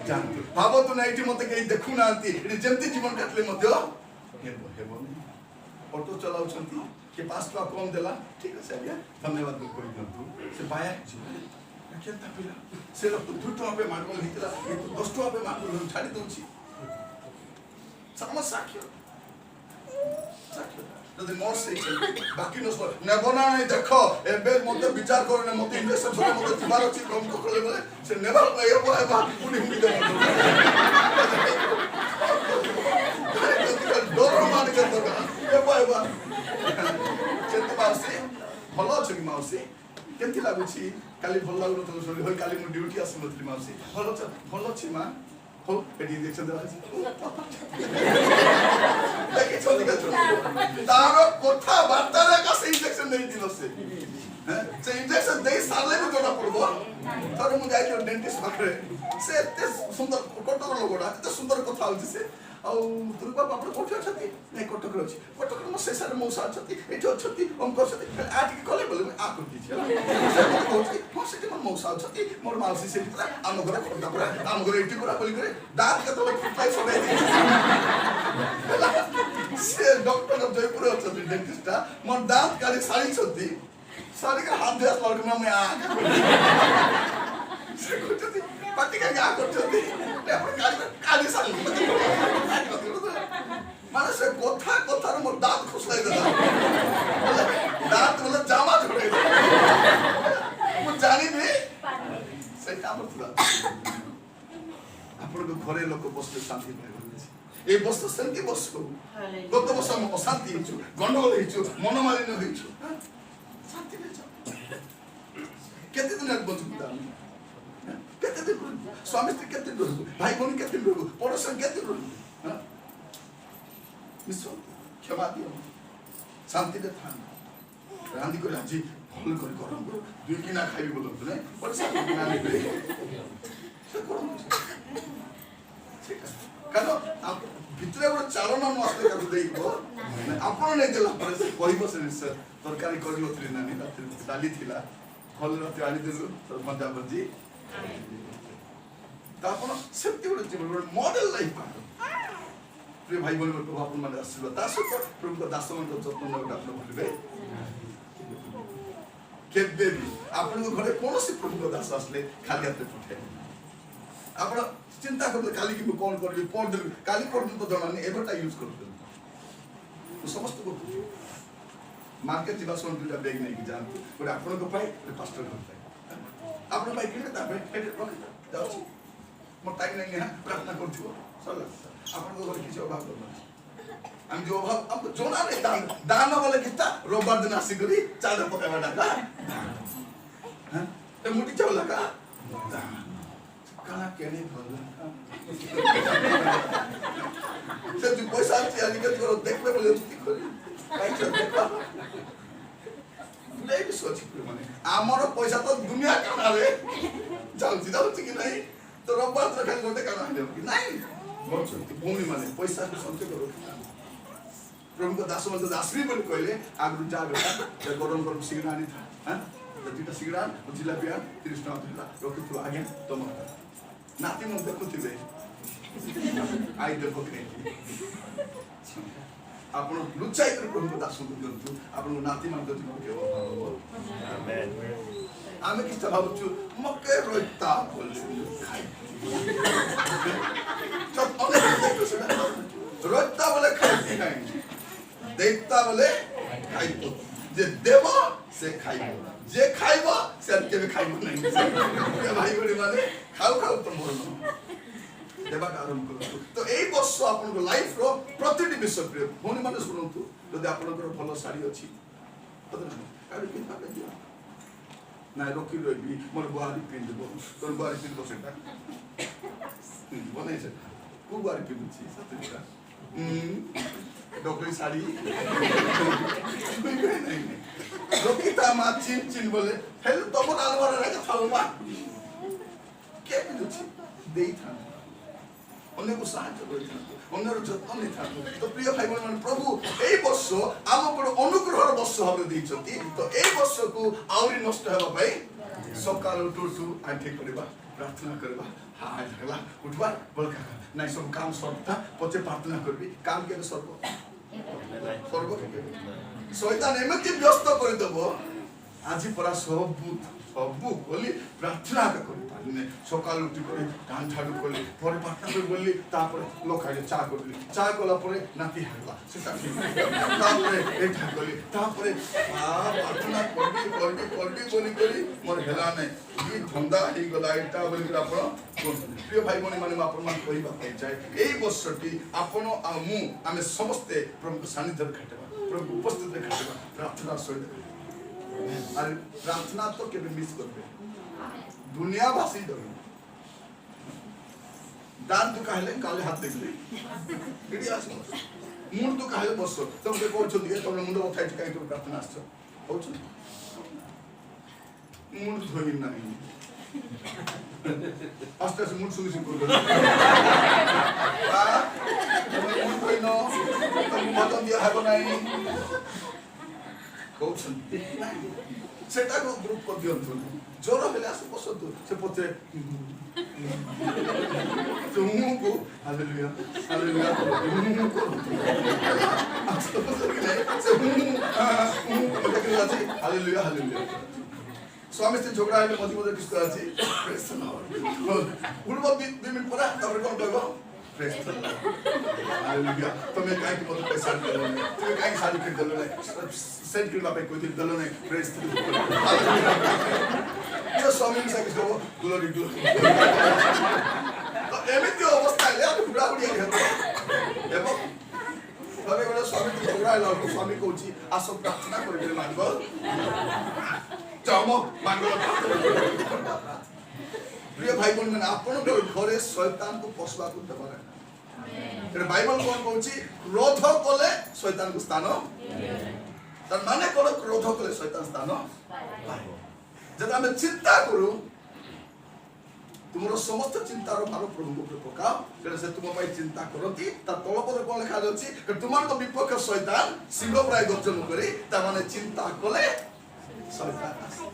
জানতো ভাবতো না এটি মতে কেই দেখু না আনতি এটি যেমতি জীবন কাটলে মধ্যে হেবো হেবো ऑटो चलाउछन्ती के 5 टका कम देला ठीक है आज्ञा धन्यवाद कोइ नतु से बाया केनता पिला से लोग 2 टका पे मार्गल हितला 10 टका पे मार्गल छाडी दउछि समझ साक्ष्य যদি মোর সেই বাকি নস নেবনা নাই দেখো এবে মতে বিচার করে না মতে ইনভেস্ট করে মতে দিবার আছে কম করে বলে সে নেবার না এ বলে বা পুনি হুমি দেব ডর মানে কেন এবা চেতে মাউসি ভালো আছে কি মাউসি কেমতি লাগুছি কালি ভাল লাগলো তো সরি হই কালি মো ডিউটি আসি নতলি মাউসি ভালো আছে মা हो এটি ইনজেকশন দেওয়া আছে দেখি চলি গেল তার কথা বার্তার কাছে ইনজেকশন দেই দিলছে হ্যাঁ সে ইনজেকশন দেই সারলে তো জনা পড়বো তার মু যাই কি ডেন্টিস্ট পাখরে সে এতে সুন্দর কটক লোকটা এত সুন্দর কথা হচ্ছে সে ଆଉ ଦୁର୍ଗା ବାପା କୋଠି ଅଛନ୍ତି ନାଇଁ କଟକରେ ଅଛି କଟକରେ ମୋ ଶେଷରେ ମଉସା ଅଛନ୍ତି ଏଠି ଅଛନ୍ତି ଅଙ୍କ ଅଛନ୍ତି ଆ ଟିକେ କଲେ ବୋଲେ ଆ କରିଦେଇଛି କହୁଛି ହଁ ସେଠି ମୋର ମଉସା ଅଛନ୍ତି ମୋର ମାଉସୀ ସେଠି ପୁରା ଆମ ଘରେ ଖଣ୍ଡା ପୁରା ଆମ ଘରେ ଏଠି ପୁରା ବୋଲି କରି ଦାঁত କେତେବେଳେ ଫୁଟାଇ ସବାଇ ଦେଇଛି ସେ ଡକ୍ଟର ଜୟପୁର ଅଛନ୍ତି ଡେଣ୍ଟିଷ୍ଟଟା ମୋର ଦାঁତ କାଲି ସାରିଛନ୍ତି ସାରିକି ହାତ ଧୋଇ ଆସିଲା ବେଳକୁ ମୁଁ ସେ କହୁଛନ୍ତି ପାଟି କାହିଁକି ଆ କରୁଛନ୍ତି କାଲି ସାରି মানে সে কথা কথার মোর দাঁত খুসলাই দেলা দাঁত বলে জামা ঝড়াই দেলা মু জানিনি সেটা আমার পুরা আপনাদের ঘরে লোক বসলে শান্তি পাইবে এই বস্তু শান্তি বসু গত বছর আমি অশান্তি হইছু গন্ডগোল হইছু মনোমালিন্য হইছু শান্তি পেয়েছ কেতে দিন বঞ্চিত আমি কেতে দিন স্বামী স্ত্রী কেতে দিন রহবো ভাই বোন কেতে দিন রহবো পড়োশন কেতে দিন রহবো মিশ্র ক্ষমা দিও শান্তিতে থাক রান্দি করে আজি ভাল করে গরম করে দুই কিনা খাইবি বলতো না পয়সা কিনা নেবে সে গরম ঠিক আছে কেন ভিতরে গোটে চালনা নষ্ট কাকু দেইব ଆପଣ ନେଇ ଦେଲା ପରେ ସେ କହିବ ସେ ତରକାରୀ କରିନଥିଲି ନାନୀ ଡାଲି ଥିଲା ଭଲ ରାତି ଆଣିଦେଲୁ ମଜା ମଜି ତ ଆପଣ ସେମିତି ଗୋଟେ ଜୀବନ ଗୋଟେ ମଡେଲ ଲାଇଫ প্রিয় ভাই বোন প্রভু আপন মানে আশীর্বাদ তা সত্য প্রভুଙ୍କ দাসମାନଙ୍କ যত্ন ନେବାକୁ ଆପଣ ଭୁଲିବେ କେବେ ବି ଆପଣଙ୍କ ଘରେ କୌଣସି ପ୍ରଭୁଙ୍କ ଦାସ ଆସିଲେ ଖାଲି ହାତରେ ପଠେଇବେ ଆପଣ ଚିନ୍ତା କରନ୍ତୁ କାଲି କି ମୁଁ କଣ କରିବି ପରଦିନ କାଲି ପରଦିନ ତ ଜଣା ନାହିଁ ଏବେଟା ୟୁଜ କରୁଛନ୍ତି ମୁଁ ସମସ୍ତଙ୍କୁ ମାର୍କେଟ ଯିବା ସମୟ ଦୁଇଟା ବ୍ୟାଗ୍ ନେଇକି ଯାଆନ୍ତୁ ଗୋଟେ ଆପଣଙ୍କ ପାଇଁ ଗୋଟେ ପାଷ୍ଟରଙ୍କ ପାଇଁ ଆପଣଙ୍କ ପାଇଁ କିଣିବେ ତାପରେ ଏଠି ରଖିଥା ଯାଉଛି ମୋର ଟାଇମ୍ ନାହିଁ ପ୍ରାର୍ଥନା କରୁଥିବ ସରିଲା ଆପଣଙ୍କ ଘରେ କିଛି ଅଭାବ କରୁନାହିଁ আমি যে অভাব আমাকে জোনা নেই দান দান বলে কিতা রোববার দিন আসি করি চাঁদা পকাইবা টাকা হ্যাঁ এ মুটি চাও লাগা কানা কেনে ভালো से जो पैसा अच्छी आजिकल करो देखबे बोले उठी करी काई छ देखा नहीं भी सोची माने आमर पैसा तो दुनिया काना रे जाउची कि नहीं तो रब्बार तो खाली गोटे काना है कि नहीं बहुत सोची भूमि माने पैसा को संचय करो प्रभु को दास मतलब दासरी बोली कहले आगु जा बेटा जे गरम गरम सिगड़ा आनी था हां तो दुटा सिगड़ा जिलापिया 30 टका दिला रखि तू आगे तुम नाती मन देखुथिबे आई देखो कि आपण लुचाई कर प्रभु को दास को दियंतु आपण नाती मन तो जीवन के हो आमेन आमे किछ भाबुछु मके रोइता बोले खाई चप अने देखो से रोइता बोले खाई खाई देखता बोले खाइबो जे देव से खाइबो जे खाइबो से केबे खाइबो नहीं भाई बड़ी माने खाऊ खाऊ तो मरनो देवा आरंभ करू तो एई वर्ष आपन लाइफ रो प्रतिटी विषय प्रिय भोनी माने सुनंतु जदि आपन भलो साड़ी अछि तो काडी पिन पाबे दियो ना रोकी रोबी मोर बुआरी पिन देबो तोर बुआरी पिन बो सेटा बने से को बुआरी पिन छी सतरिका डॉक्टरी साड़ी रोकिता मा चिन चिन बोले हेल तब आलमारा रे थालमा के बिदुछि देई था अन्य को साहाय्य करि था अन्य जत्न नै था तो प्रिय भाई बहन प्रभु एई वर्ष आम पर अनुग्रहर वर्ष हबे दैछथि तो एई वर्ष को आउरी नष्ट हेबा भाई सकाल उठु आठे करबा प्रार्थना करबा हाय झगला उठबा बलका नहीं सब काम सर्वथा पचे प्रार्थना करबी काम के सर्व शैतान एमति व्यस्त कर देबो आज परा सब बोली प्रार्थना कर पारिने सकाल उठी करे कान झाड़ू करले पर प्रार्थना कर बोली तापर लोकाले चा करली चा कला परे नाती हागला सेटा तापर एठा करली तापर प्रार्थना करबी बोली करी मोर हेला नै ई धंदा ही गला एटा बोली आपण प्रिय भाई बहन माने आपण मान कहिबा पाई जाय एई वर्षटी आपण आ मु आमे समस्त प्रभु सानिध्य खटबा प्रभु उपस्थित खटबा प्रार्थना सहित अरे प्रार्थना तो केबे मिस करबे दुनिया भाषी डर दान तो कहले काले हाथ देखले इडी आस मुंड तो कहले बस तुम के कोछ दिए तुम मुंड उठाइ काई तो प्रार्थना आछ होछ मुंड धोई नहीं आस्ते से मुंड सुनि सुनि कर तुम मुंड धोई न तुम बदन दिया है नहीं कोछ सेटा को ग्रुप को दियंतु जोर हेले आसे बसतु से पते तुमको हालेलुया हालेलुया तुमको हालेलुया हालेलुया स्वामी से झगड़ा है मधी मधी किस तरह से प्रेस द लॉर्ड उड़बो 2 मिनट परा तब कोन कहबो प्रेस द लॉर्ड हालेलुया तुम्हें काहे की बहुत पैसा देलो ने तुम्हें काहे साड़ी खरीद देलो ने सेंट क्रीम पे कोई देलो ने प्रेस द लॉर्ड हालेलुया ये स्वामी से किसको ग्लोरी ग्लोरी तो एमिति अवस्था ले आप बुढ़ा बुढ़िया कहते एबो तबे बड़ा स्वामी तो झगड़ा है स्वामी कहूची आसो प्रार्थना करबे मानगो जामो मांगो प्रिय भाई बहन मैंने आपण घरे शैतान को पसवा को देबो ना तेरे बाइबल कोन कहूची क्रोध कले शैतान को स्थान तर माने कोन क्रोध कले शैतान स्थान पाए जब हम चिंता करू तुमरो समस्त चिंतार भार प्रभु को पकाओ जेना से तुम पाई चिंता करती ता तल पद कोन लिखा जाछि तुमार तो विपक्ष शैतान सिंह प्राय गर्जन करे ता माने चिंता कले शैतान आसे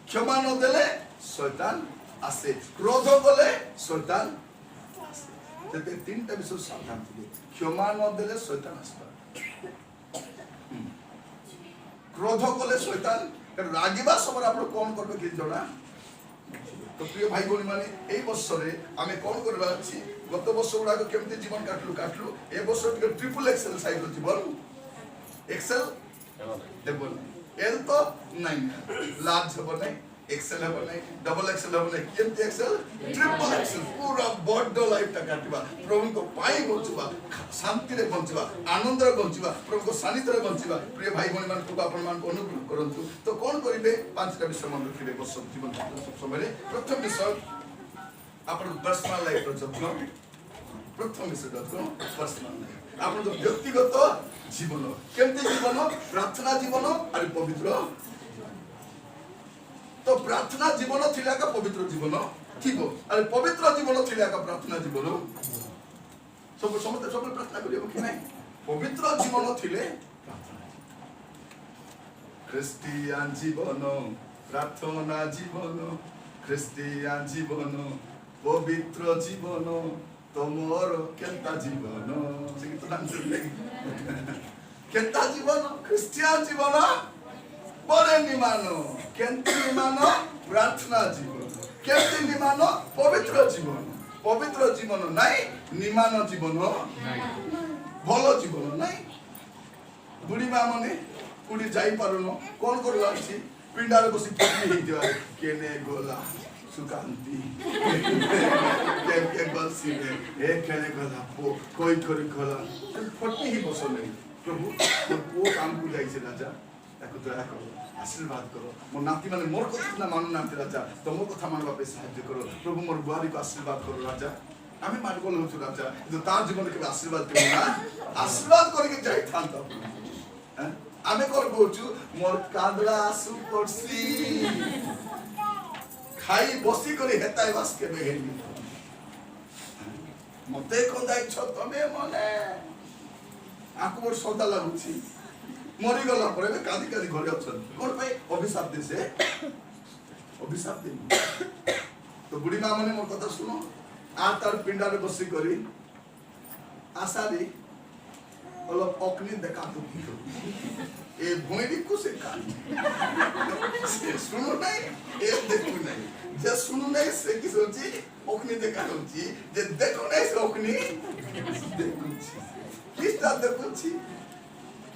क्षमा न देले शैतान आसे क्रोध कले शैतान आसे जते तीनटा विषय सावधान थिले क्षमा न देले शैतान आसे क्रोध कले शैतान रागिबा समय आपण कोन करबे कि जणा तो प्रिय भाई बहन माने एई वर्ष रे आमे कोन करबा अछि गत वर्ष गुडा केमते जीवन काटलु ए वर्ष टिके ट्रिपल एक्सेल साइज जीवन एक्सेल देबो एल तो नहीं लार्ज हो नहीं एक्सेल हो नहीं डबल एक्सेल हो नहीं केमते एक्सेल ट्रिपल एक्सेल पूरा बॉड लाइफ ता काटबा प्रभु को पाई बचबा शांति रे बचबा आनंद रे बचबा प्रभु को सानिध्य रे बचबा प्रिय भाई बहन मान प्रभु आपण मान को अनुग्रह करंतु तो कोन करिवे पांचटा विषय मन रखिबे वर्ष जीवन सब समय प्रथम विषय आपण पर्सनल लाइफ रो जत्न प्रथम विषय पर्सनल लाइफ आपण व्यक्तिगत जीवन केमती जीवन प्रार्थना जीवन और पवित्र तो प्रार्थना जीवन थिला का पवित्र जीवन थिबो और पवित्र जीवन थिला का प्रार्थना जीवन सब समस्त सब प्रार्थना करियो कि नहीं पवित्र जीवन थिले प्रार्थना क्रिस्टियन जीवन प्रार्थना जीवन क्रिस्टियन जीवन पवित्र जीवन तमोर केंता जीवन से तो नाम सुनले केंता जीवन क्रिस्टियन जीवन बरे निमानो केंती निमानो प्रार्थना जीवन केंती निमानो पवित्र जीवन नहीं निमानो जीवन भलो जीवन नहीं बुढ़ी माँ मने कुड़ी जाई पारुनो कौन कर लाची पिंडारे बसी पत्नी ही दिया केने गोला सुकांती के बसी में एक केने गोला कोई गोला पत्नी ही बसो नहीं प्रभु वो काम को जाई से राजा ताको दया करो आशीर्वाद करो मोर नाती माने मोर कथा ना मानु नाती राजा तुम कथा मानवा पे सहायता करो प्रभु मोर बुआरी को आशीर्वाद करो राजा आमे माट बोल होछु राजा जो तार जीवन के आशीर्वाद करो ना आशीर्वाद करके जाई थान तो हैं आमे कर बोचु मोर कांदला आसु पड़सी खाई बसी करी हेताय वास के बेहेनी मते को दाई छ तमे मने आको मोर सौदा लागुची मरी गला पर कादी कादी घरे अछन कोन पे अभिशाप दे से अभिशाप दे तो बुढ़ी मां माने मोर कथा सुनो आ तार पिंडा रे बसी करी आसारी ओलो अग्नि देखा तो ए भोइरी को से कान से सुनो नहीं ए देखो नहीं जे सुनो नहीं से की सोची अग्नि देखा होची जे देखो नहीं से अग्नि देखो किस तरह देखो छी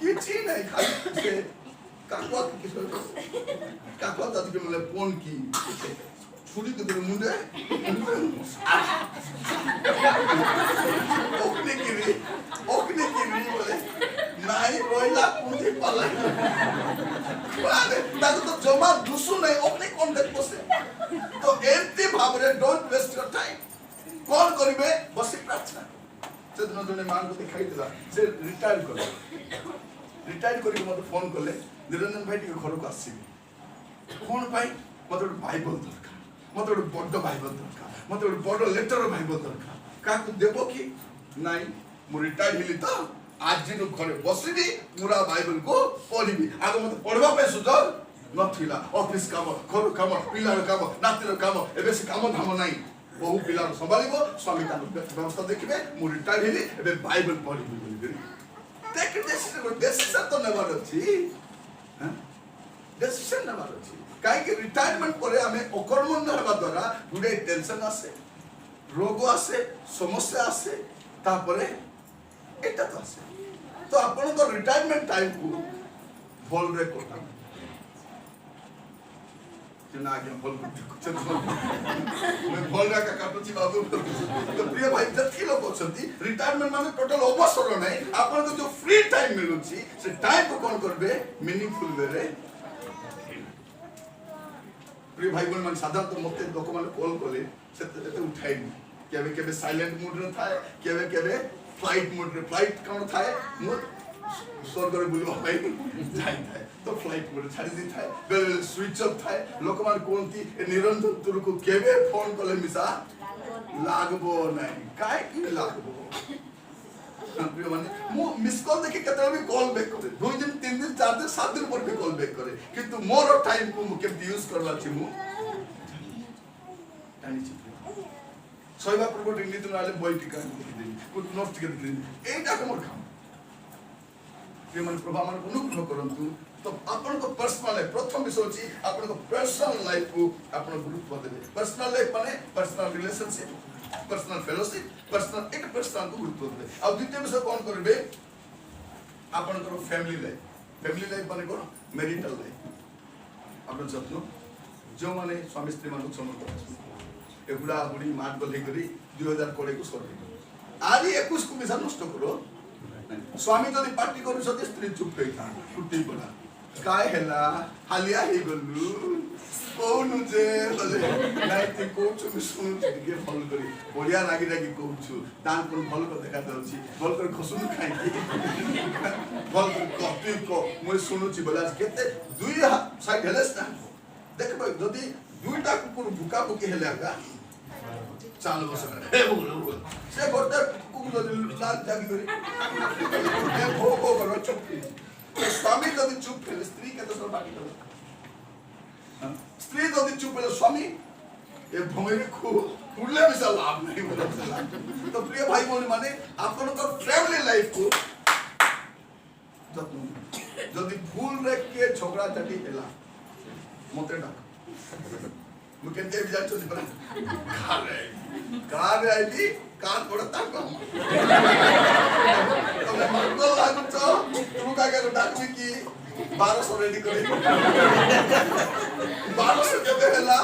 किसी नहीं खाली से काकुआ की किस काकुआ दादी के मतलब फोन की छुरी के तेरे मुंडे ओकने की री बोले नहीं रोइला कुंडी पाला ना तो जमा दुसु नहीं ओकने कौन देख बसे तो एंती भावरे डोंट वेस्ट योर टाइम कौन करिवे बसी प्रार्थना से दिन जने मान को दिखाई दिला से रिटायर करी मते फोन करले निरंजन भाई टिके घर को आसीबे कोन भाई मते बाइबल दरकार मते बड्ड बाइबल दरकार मते बड्ड लेटर बाइबल दरकार का को देबो कि नाही मु रिटायर हिली तो आज दिन घरे बसिबी पूरा बाइबल को पढिबी आगो मते पढवा पे सुजल नथिला ऑफिस काम घर काम पिलार काम नातिर काम एबे से काम धाम नाही बहु पिलार संभालिबो स्वामी का व्यवस्था देखिबे मु रिटायर हिली एबे बाइबल पढिबी बोली देख डिसीजन तो नेबार अछि हां डिसीजन नेबार अछि काहे कि रिटायरमेंट परे हमें अकर्मण्य हेबा द्वारा गुडे टेंशन आसे रोग आसे समस्या आसे तापरे एटा तो आसे तो आपण तो रिटायरमेंट टाइम को भल रे कोटा जना आगे भल कुछ मैं भल रा का काटुची बाबू तो प्रिय भाई जति लोग अछंती रिटायरमेंट माने टोटल अवसर नै आपण को जो फ्री टाइम मिलुची से टाइम को कोन करबे मीनिंगफुल वे रे प्रिय भाई बहन मान साधारण मते लोक माने कॉल करले से उठाइनी केबे केबे साइलेंट मोड रे थाए केबे केबे फ्लाइट मोड रे फ्लाइट कोन थाए मोड स्वर्ग रे बुलवा भाई जाई थाए तो फ्लाइट मोड छाड़ी दी थाए बेले स्विच ऑफ थाए लोक मान कोनती निरंतर तुर को केबे फोन करले मिसा लागबो नै काय कि लागबो प्रिय माने मो मिस कॉल देखि केते भी कॉल बैक करे 2 दिन 3 दिन 4 दिन 7 दिन पर भी कॉल बैक करे किंतु मोर टाइम को मु केम यूज करला छि मु टाइम छि सोइबा प्रभु टिंगी दिन आले बॉय टिका देखि दे कुछ नोट टिका देखि दे एटा के मोर काम प्रिय माने प्रभु हमन अनुग्रह करंतु तो आपण को पर्सनल लाइफ प्रथम विषय छि आपण को पर्सनल लाइफ को आपण गुरुत्व देबे पर्सनल लाइफ माने personal relationship personal fellowship personal एक पर्सन को गुरुत्व देबे आ द्वितीय विषय कोन करबे आपण को फैमिली लाइफ माने कोन मैरिटल लाइफ आपण जत्न जो माने स्वामी स्त्री मानु समर्थ एगुडा बुडी माट बले करी 2020 को सर्वे आदि 21 को मिसा नष्ट करो स्वामी जदि पार्टी करू सते स्त्री चुप कई था छुट्टी पड़ा काय ହେଲା ହାଲିଆ ହେଇଗଲୁ କହୁନୁ ଯେ ବୋଲେ ନାଇଁ ତୁ କହୁଛୁ ମୁଁ ଶୁଣୁଛି ଟିକେ ଭଲ କରି ବଢିଆ ରାଗି ରାଗି କହୁଛୁ ତାର ପୁଣି ଭଲ କରି ଦେଖାଯାଉଛି ଭଲ କରି ଖସୁନୁ କାହିଁକି ଭଲ କରି କପି ମୁଁ ଶୁଣୁଛି ବୋଲେ କେତେ ଦୁଇ ସାଇଡ୍ ହେଲେ ନା ଦେଖିବ ଯଦି ଦୁଇଟା କୁକୁର ଭୁକା ଭୁକି ହେଲେ ଆକା ଚାଲ ବସ ସେ ଗୋଟେ କୁକୁର ଯଦି ଲାଲ ଜାଗି କରି ଭୋ ଭୋ କର ଚୁପ୍ ସ୍ୱାମୀ ଯଦି ଚୁପ୍ ହେଲେ ସ୍ତ୍ରୀ କେତେ ସବୁ ବାକି ଦେବ स्त्री तो चुप है स्वामी ये भूमि को उड़ले भी सब लाभ नहीं बोला तो प्रिय भाई बोले माने आपन तो फैमिली लाइफ को जब भूल रे के झगड़ा चटी हेला मोते डाक मुके दे भी जाचो दिबरा कार आईली कार पड़ता को तो मरगो लागु तो तुम का के डाक में की 1200 रेडी करे 1200 केते हेला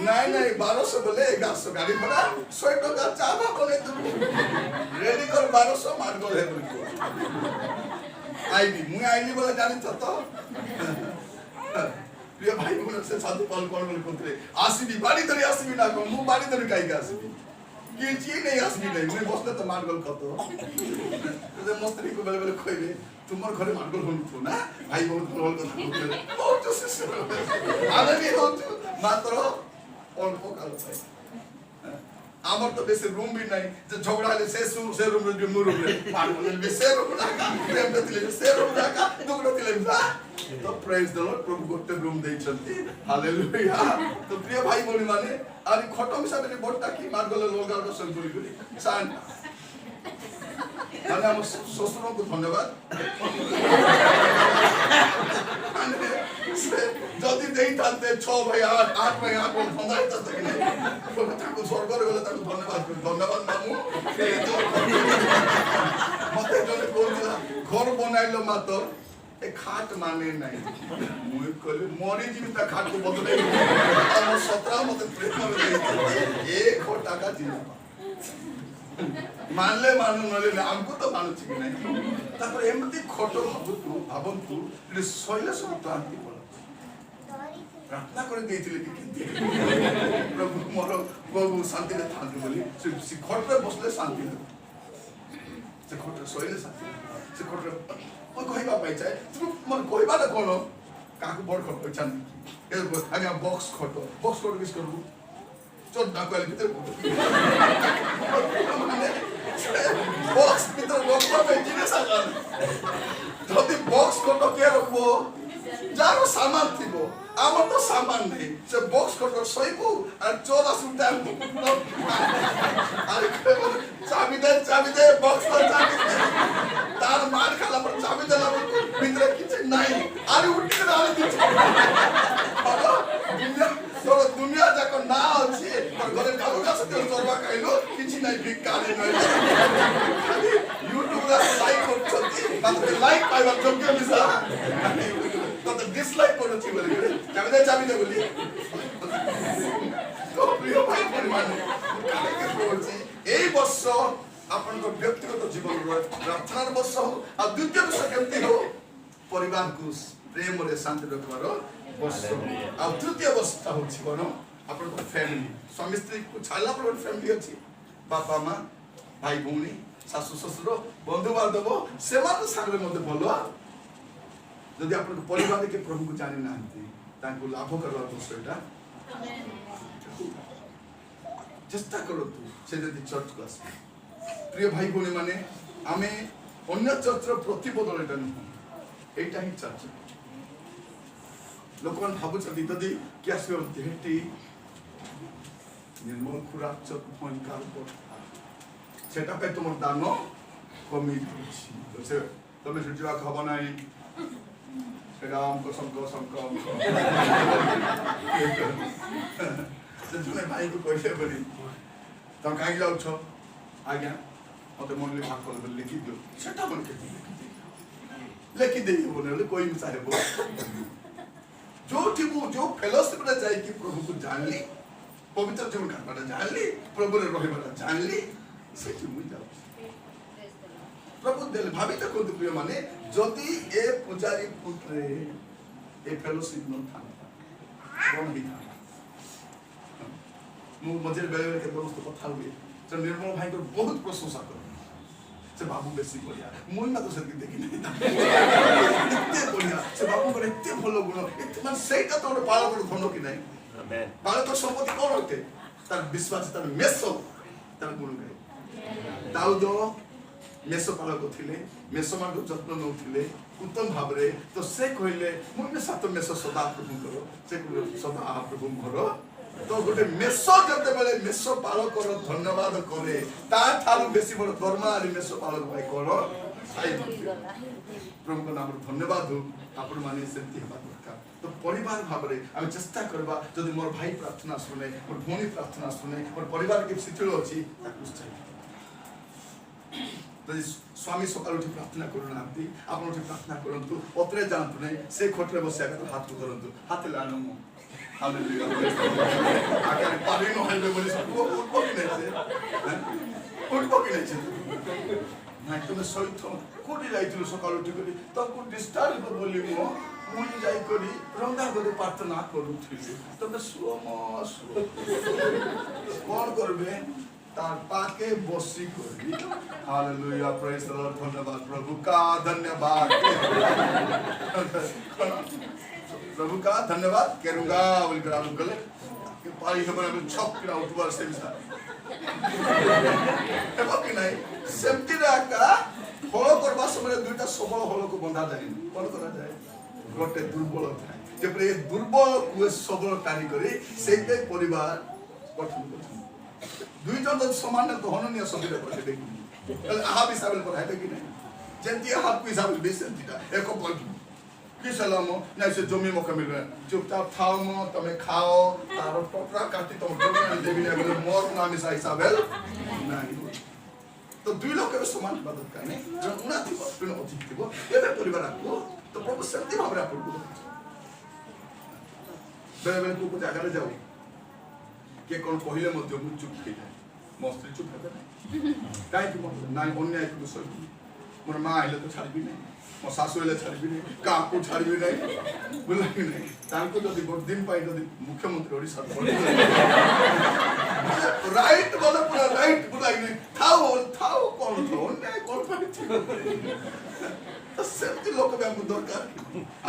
नहीं नहीं 1200 बोले 1100 गाड़ी भड़ा 100 टका चाबा बोले तुम रेडी कर 1200 मार गो है बोल आईली मुई आईली बोले जानी तो प्रिय भाई बोले से साधु पाल कोन बोले कोतरे आसीबी बाड़ी धरी आसीबी ना को मु बाड़ी धरी काई के आसीबी किछि नहीं आसीबी नहीं मुई बसले तो मार गल कतो जे मस्त्री को बेले बेले खोइले तुमर घरे मार गल होनु ना भाई बहुत रोल कथा कहले बहुत सिस्टर आले भी हो मात्र अल्प काल पाए आमर तो बेसी रूम भी नहीं जे झगड़ा ले से रूम रे मु रूम रे मार गल बे से रूम ना प्रेम दतिले से रूम ना का दुगड़ दिले ना तो प्रेज द लॉर्ड प्रभु गोटे रूम देई छथि हालेलुया तो प्रिय भाई बोली माने आरी खटम साबे बोटा की मार गल लोगा संतुली गली शांत माने हम ससुर को धन्यवाद जदि देई थाते 6 भाई 8 भाई 8 को धंदाई त तक नहीं तो ताको स्वर्ग रे गले ताको धन्यवाद मामू मते जने कोला घर बनाइलो मात्र ए खाट माने नहीं मुई कहले मरी जीव ता खाट को बदले हम 17 मते प्रेम में एक टाका जीव मानले मानु नले हमको तो मानु छी नहीं तापर एमती खोटो भाबंतु इले सैला सब क्रांति बोल प्रार्थना करे देथिले कि केते प्रभु मोर प्रभु शांति रे थांतु बोली से खोटरे बसले शांति ले से खोटरे सैले शांति से खोटरे ओ कहबा पाइ चाहे तू मन कहबा न कोन काकु बड खोटो छन ए आगे बॉक्स खोटो किस करू चोट ना कहले भीतर बॉक्स भीतर रखबो पे जिनिस आगन जदि बॉक्स कोटो के रखबो जारो सामान थिबो आमर तो सामान नहीं से बॉक्स कोटो सइबो और 14 सुटा अरे चाबी दे बॉक्स पर चाबी दे तार मार खाला पर चाबी देला भीतर किछ नहीं अरे उठी के आले दिछ दुनिया जाको ना अछि पर घरे कालो का सते चोरबा खाइलो किछि नाही भिकारी नाही खाली YouTube रा लाइक करछथि मात्र लाइक पाइबा जोग्य बिसा तो डिसलाइक करछि बोले चाबी दे बोली तो प्रिय भाई परिवार काहे के कहछि एई वर्ष आपन को व्यक्तिगत जीवन रो प्रार्थनार वर्ष हो आ द्वितीय वर्ष केमति हो परिवार को प्रेम रे शांति रखबारो वर्ष आ तृतीय वर्ष हो जीवन आपन को फैमिली स्वामी स्त्री को छाला पर फैमिली अछि बापा मां भाई भौणी सासु ससुर बंधु बांधव सेमान सागरे मते बोलो जदि आपन को परिवार के प्रभु को जानि नांती ताको लाभ करवा वर्षटा चेष्टा करो तू से जदि चर्च को आस प्रिय भाई भौणी माने आमे अन्य चर्च रो प्रतिबदल एटा नहीं एटा ही चर्च लोकन भाबु छथि जदि क्या से हेटी निर्मल खुराक चक पॉइंट का सेटा पे तुम दान कमी से तमे जुजुआ खब नाही सेटा हमको संको जने भाई को कहले बनी त काई लाउ छ आज्ञा मते मन ले भाग कर लिखि दियो सेटा मन के लिखि देई बोले कोई चाहे बो जो फेलोशिप रे जाय कि प्रभु को जानली पवित्र जीवन करबा जानली प्रभु रे रहबा जानली सेठी मुई जाऊ प्रभु देले भाभी त कोन प्रिय माने जति ए पुजारी पुत्रे ए फेलोशिप न था कौन ही था मु मजे बेले बेले के दोस्त कथा हुए तो निर्मल भाई को बहुत प्रशंसा कर से बाबू बेसी बढ़िया मुई ना तो से देखि नहीं इतने बढ़िया से बाबू को इतने भलो गुण इतने मन सेटा तो बालक को धनो कि नहीं आमेन बालक संपत्ति कौन होते तार विश्वास तार मेसो तार गुण गए दाऊद मेसो पालक थिले मेसो मान को जत्न नउथिले उत्तम भाबरे तो से कहले मुने सात मेसो सदा प्रभु करो से सदा प्रभु करो तो गोटे मेसो जते बेले मेसो पालक रो धन्यवाद करे ता थारु बेसी बड़ धर्म आरि मेसो पालक भाई करो साई प्रभु को नाम धन्यवाद हो आपण माने सेति हेबा दरकार तो परिवार भाबरे हम चेष्टा करबा जदि मोर भाई प्रार्थना सुने मोर भौणी प्रार्थना सुने मोर परिवार के शिथिल अछि ताकु चाहिए तो स्वामी सकाल उठी प्रार्थना करू नांती आपण उठी प्रार्थना करंतु ओतरे जानतु नै से खोटरे बसिया के हाथ उधरंतु हाथ लानो मो हालेलुया आगे पानी न होइबे बोली सब उठबो कि नै से उठबो कि नै से ना तुमे सहित कोडी जाइतिलु सकाल उठी करी तको डिस्टर्ब बोली मो मुई जाई करी रंगा गरे प्रार्थना करूथिलु तमे सुम कोन करबे तार पाके बसी करी हालेलुया प्रेज द लॉर्ड धन्यवाद प्रभु का धन्यवाद प्रभु का धन्यवाद करूंगा बोलकर आप गले कि पारी हमारे छक्का उठवा से भी है बाकी नहीं सेमती राका फॉलो करबा समय दुईटा सबल हलो को बंधा जाय कोन करा जाय गोटे दुर्बल थाय जे प्रे दुर्बल को सबल टानी करी सेते परिवार गठन करछन दुई जन समान तो हननीय सबले पछे देखि आहा हिसाब पर है कि नहीं जेंती आहा को हिसाब बेसेंतीटा एक पॉइंट कि सलामो नै से जमी मौका मिल रहा चुपचाप खाओ मो तमे खाओ तारो टोकरा काटी तो जमी देबी ने बोले मोर नाम से हिसाब नहीं तो दुई लोग के समान मदद करने जो उना थी पिन अधिक थी एबे परिवार को तो प्रभु शांति भावना पड़ो बेले को जागा रे जाऊ के कोन कहिले मध्य मु चुप થઈ જાય मो स्त्री चुप है काई कि मो नाइ अन्याय को सर मोर मां आइले तो छाड़बी नहीं मो सासु आइले छाड़बी नहीं का को छाड़बी नहीं बोला कि नहीं तांको जदी बहुत दिन पाई जदी मुख्यमंत्री ओडिसा राइट बोले पूरा राइट बोला कि थाओ कोन तो अन्याय कोन पाई तो सेमती लोक बे हमको दरकार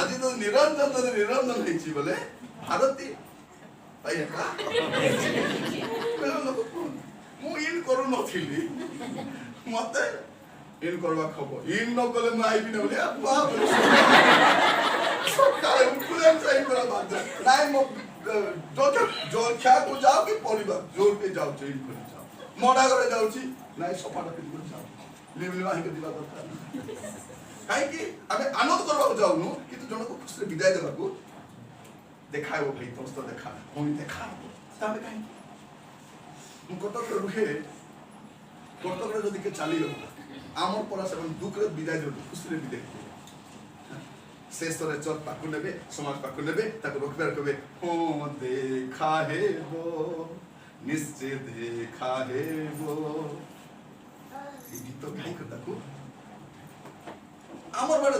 आज तो निरंजन है छी बोले भारती आया का बेलो लोक कोन मु इन करू नथिली मते इन करवा खबर इन न गले म आइबी न बोले बाप सकाळे उठले चाहिँ करा बात नाइ म जो क्या को जाओ कि परिवार जोर पे जाओ इन कर जाओ मोडा करे जाउ छी नाइ सफाटा पे कर जाओ लेवल वाही के दिला दरकार काई कि हमें आनंद करबा जाउ नु कि तो जण को खुशी विदाई देबा को देखायो भाई दोस्त देखा कोई देखा तबे काई मु कटक रुहे कटक रे जदी के चली गयो आमर परा से दुख रे विदाई दे खुशी रे विदाई शेष रे चत पाकु नेबे समाज पाकु नेबे ताको रोकबार कबे हो देखा हे वो निश्चय देखा हे वो ई गीत गाई को ताको आमर बड़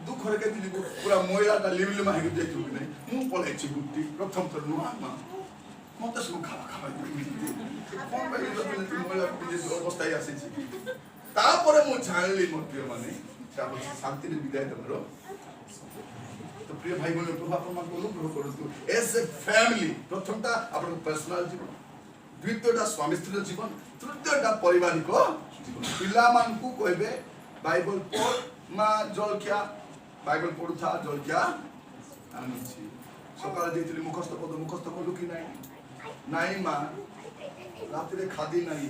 दुख रे के दिली पूरा मोइलाटा लिवली मा हेगु जेतु नै मु पळे छि गुट्टी प्रथम तर नुआ मा म त सु खावा कोन बे जति मोइला के जे अवस्था आसी छि तापरे मु जानली मोर प्रिय माने ताप शांति रे विदाय दमरो तो प्रिय भाई बहन प्रभु आपन को अनुग्रह करतु एज ए फैमिली प्रथमटा आपन पर्सनल जीवन द्वितीयटा स्वामी स्त्री जीवन तृतीयटा पारिवारिक जीवन पिला मान को कहबे बाइबल पढ़ मा जलकिया बाइबल पढुथा जलकिया आनिछि सकाळ जेतिली मुखस्थ कलु कि नाइ मा राति रे खादी नाइ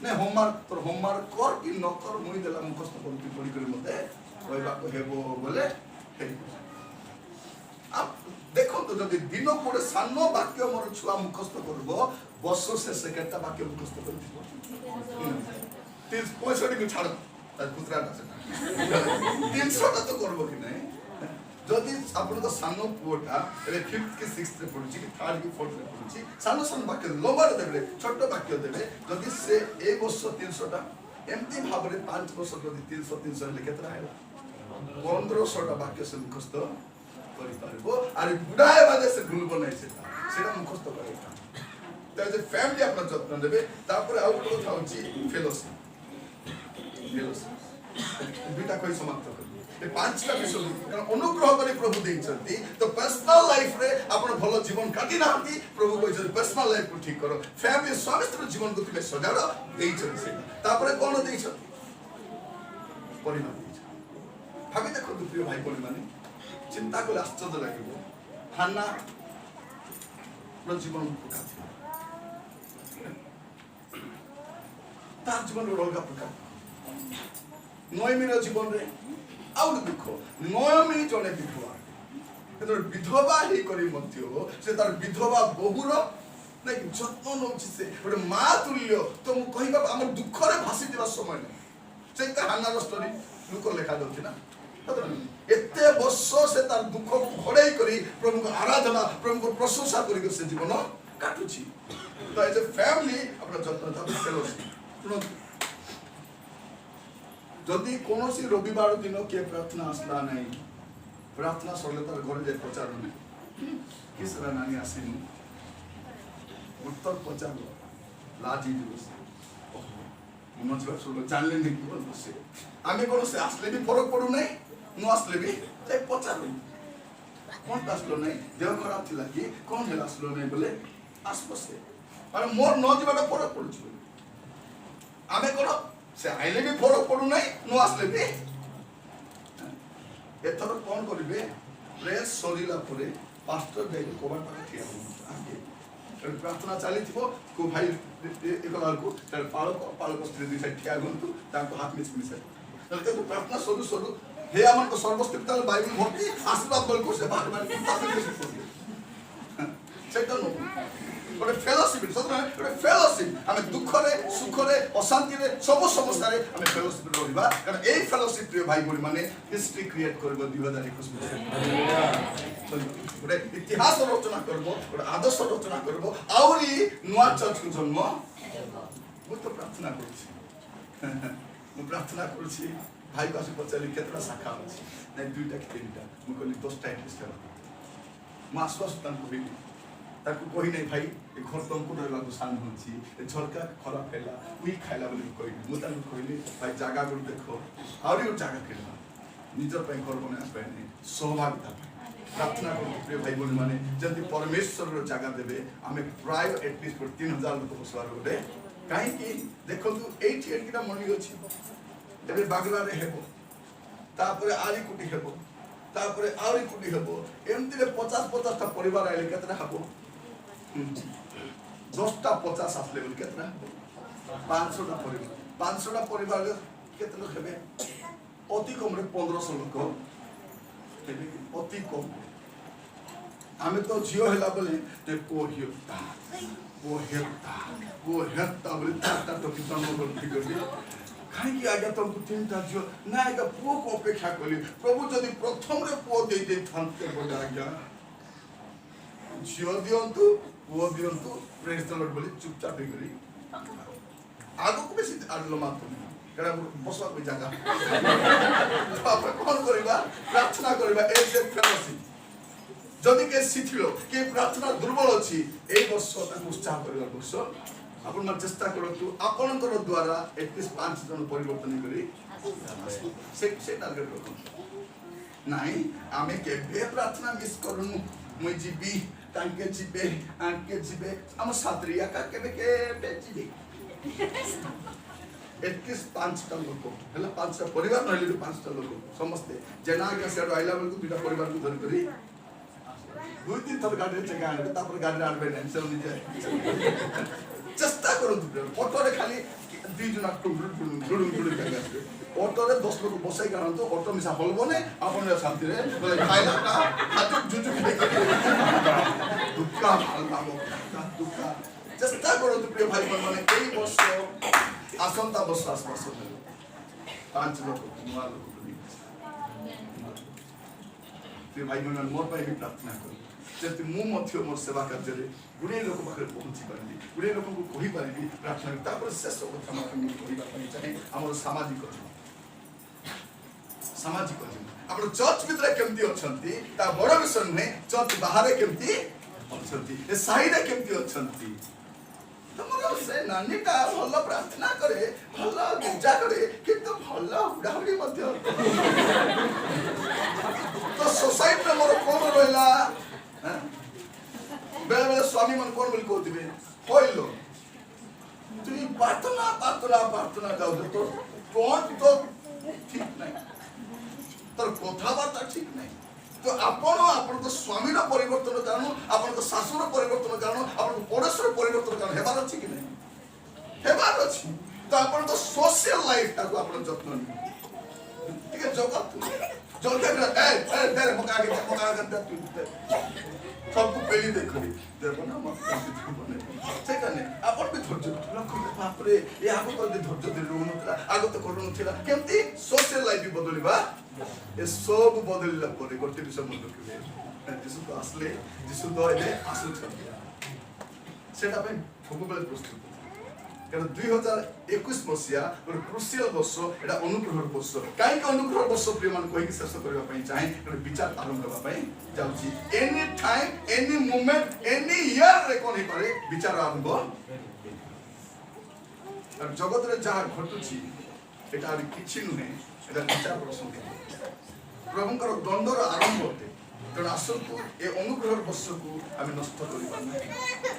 ने होमवर्क कर कि न कर मुई देला मुखस्थ पढि पढि कर मते कहबा को हेबो बोले आप देखो तो जदि दिन पड़े सानो वाक्य मोर छुआ मुखस्थ करबो बस से सेकेंडटा वाक्य मुखस्थ करथिबो 365 को छाड़ तार कुतरा ना 300 टा तो करबो कि नहीं जदि आपण तो सानो पुटा रे 5th के 6th रे पढुची कि 3rd की 4th रे पढुची सानो वाक्य लंबा देबे छोट वाक्य देबे जदि से ए वर्ष 300 टा एमती भाबरे 5 वर्ष जदि 300 लिखे केतरा हैला 1500 टा वाक्य से मुखस्थ କରି पारबो आरो बुढाए बादे से भूलबो नै सेटा मुखस्त करे त जे फैमिली आपन जत्न देबे तापर आउ को था होची फेलोशिप दुटा कोई समाप्त कर ए पांचटा विषय कारण अनुग्रह करी प्रभु देइछंती तो पर्सनल लाइफ रे आपन भलो जीवन काटी नांती प्रभु कहै पर्सनल लाइफ को ठीक करो फैमिली स्वामी जीवन को तुमे सजाड़ देइछंती से तापर कोन देइछंती परिणाम देइछंती भाबी देखो प्रिय भाई बोली माने चिंता को आश्चर्य लागिबो हान्ना रो जीवन को तार जीवन अलगा प्रकार नयमीर जीवन रे आउ दुख नयमी जने विधवा तो विधवा ही करी मध्य से तार विधवा बहुर नै जत्न नउछि से गोटे मां तुल्य तो मु कहिबा हमर दुख रे भासी दिबा समय नै से हान्ना रो स्टोरी लुक लेखा दउछि ना एते वर्ष से तार दुख को घड़ाई करी प्रभु को आराधना प्रभु को प्रशंसा करी से जीवन काटुछि तो एज ए फैमिली अपना जत्न था फेलोशिप जदि कौन सी रविवार दिन किए प्रार्थना आसला नहीं प्रार्थना सरले तार घर जाए पचार किस नानी आसीनु उत्तर पचार लाजी दिवस मजबा सुनो जानले नहीं कि बोल से आमे कोन से आसले भी फरक पड़ू नहीं न आसले भी जाए पचार कौन आसलो नहीं देह खराब थिला कि कौन हेला आसलो नहीं बोले आसपो से और मोर न जीवाटा फरक पड़ुछ आमे कोन से आइले भी फरक पड़ू नहीं न आसले भी एथर कौन करिवे प्रेस सरीला परे पास्टर दे कोबार पाके ठिया हो आगे प्रार्थना चली थी को भाई एक लाल को तर पालक स्त्री दी साइड ठिया गंतु ताको हाथ में मिस तलते तो प्रार्थना सरू सरू हे हमन को सर्वस्तुतिताल बाइबल भर्ती आशीर्वाद बल को से बार बार सेटा नो बड़े फेलोशिप बड़े फेलोशिप हमें दुख रे सुख रे अशांति रे सब समस्या रे हमें फेलोशिप रहबा कारण ए फेलोशिप रे भाई बोली माने हिस्ट्री क्रिएट करबो 2021 में बड़े इतिहास रचना करबो बड़े आदर्श रचना करबो आउरी नुआ चर्च को जन्म मु तो प्रार्थना करछि मु प्रार्थना करछि भाई को पचारि केतना शाखा अछि नै दुईटा कि तीनटा मु कहली 10 टा एटलिस्ट मु आश्वासन कहि ताकू कही नहीं भाई ए घर तुमको रहला को सान होछि ए झरका खराब हैला उई खाइला बोली कहि मु ताकू कहली भाई जागा गुड देखो आउरी ओ जागा केला निजर पे घर बना पाए सहभागिता प्रार्थना करू प्रिय भाई बोली माने जदि परमेश्वर रो जागा देबे हमें प्राय एटलिस्ट 3000 लोक बसवार होते काहे कि देखो तू 88 टा मंडी अछि एबे बागला रे हेबो तापर आरी कुटी हेबो तापर आरी कुटी हेबो एमति रे 50 टा परिवार आइले केतना हबो 10 टा 50 आसले बोल केतना 500 टा परिवार केतना हेबे अति कम रे 1500 लोक हेबे अति कम आमे तो जियो हैला बोले ते को हेता बोले ता तो कितना बोल ठीक कर काहे कि आगे तुमको तीनटा जियो ना एका पुओ को अपेक्षा कली प्रभु जदि प्रथम रे पुओ दे दे थांते बोले आज्ञा जियो दियंतु पुओ दियंतु प्रेज द लॉर्ड बोली चुपचाप करी आगो को बेसी आडलो मात करा बसवा को जगह आप कौन करबा प्रार्थना करबा ए जे फेलोशिप जदि के सिथिलो के प्रार्थना दुर्बल अछि ए वर्ष तक उत्साह करबा वर्ष अपन मन चेष्टा करतु आपनकर द्वारा एटलिस्ट 5 जन परिवर्तन करी से टारगेट रखो नाही आमे केबे प्रार्थना मिस करनु मु जीबी तांके जीबे आंके जीबे हम सात्रिया का केबे जीबे एटलिस्ट 5 टा लोक हला 5 टा परिवार नहले 5 टा लोक समस्त जेना के सेड आइला बेल को दुटा परिवार को धर करी दुई दिन थर गाड़ी चेक आने तापर गाड़ी आनबे नै सेल निजे चेष्टा करो ऑटो रे खाली दुई जना गुडुम जागा ऑटो रे 10 लोग बसाई कारण तो ऑटो मिसा हलबो नै आपन शांति रे बोले खाइला का हाथ जुजु के दुक्का हलबाबो दुक्का चेष्टा करो प्रिय भाई माने कई वर्ष आसंता वर्ष आसपास 5 लोग नुआ लोग प्रिय भाई माने मोर पे भी प्रार्थना करो जति मु मध्य मोर सेवा कार्य रे गुणे लोक पाखरे पहुंची पारली गुणे लोक को कहि पारली प्रार्थना तापर शेष कथा मत कहि पारली चाहे हमर सामाजिक जीवन ଆପଣ ଚର୍ଚ୍ଚ ଭିତରେ କେମିତି ଅଛନ୍ତି ତା ବଡ଼ ବିଷୟ ନୁହେଁ, ଚର୍ଚ୍ଚ ବାହାରେ କେମିତି ଅଛନ୍ତି, ଏ ସାହିରେ କେମିତି ଅଛନ୍ତି। ତମର ସେ ନାନୀଟା ଭଲ ପ୍ରାର୍ଥନା କରେ, ଭଲ ପୂଜା କରେ, କିନ୍ତୁ ଭଲ ଉଡ଼ାଉଡ଼ି ମଧ୍ୟ। ତ ସୋସାଇଟିରେ ମୋର କଣ ରହିଲା? ବେଳେ ବେଳେ ସ୍ୱାମୀ ମାନେ କଣ ବୋଲି କହୁଥିବେ, କହିଲ তুই প্রার্থনা প্রার্থনা প্রার্থনা যাও, তোর টন তো ঠিক নাই, তোর কথাবার্তা ঠিক নাই। তো আপনার স্বামীর পরিবর্তন কারণ, আপনার শাশুর পরিবর্তন কারণ, আপনার পড়োশর পরিবর্তন কারণ হেবার আছে কি নাই? হেবার আছে। তো আপনার সোশিয়াল লাইফটাকে আপনার যত্ন নিন। ঠিক আছে, জগৎ জলদি দে মকা আগে মকা আগে তুই सबको पहले देखो देखो ना सेटा नहीं आपण भी धैर्य रखो। बाप रे ये आगो तो धैर्य दे रोन थला, आगो तो करू नथिला, केमती सोशल लाइफ भी बदलिबा। ए सब बदलिला परे गोटे विषय मन रखिबे, जिसु तो असले, जिसु तो एले असल छथि सेटा पे सबले प्रस्तुत। कारण 2021 मसिया गोटे क्रुशियल वर्ष, एटा अनुग्रह वर्ष। काई के अनुग्रह वर्ष प्रिय मान कहि शेष करबा पई चाहे, गोटे विचार आरंभ करबा पई जाउची। Any time, any moment, any year रे कोन हे पारे विचार आरंभ। और जगत रे जहा घटुची एटा अभी किछि नुहे, एटा विचार प्रसंग। प्रभुकर दंडर आरंभ होते। तेणु आसतु ए अनुग्रह वर्ष को आम नष्ट करबा नै।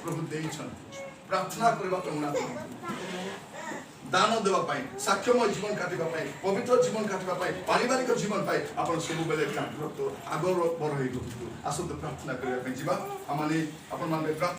प्रभु देइछन प्रार्थना करबा कमुना करू, दान देवा पाई, साक्ष्यमय जीवन काटिबा पाई, पवित्र जीवन काटिबा पाई, पारिवारिक जीवन पाई आपण सब बेले जागृत आगर बर होई गयो। आसतु प्रार्थना करबा पाई जीवा। हमने आपण माने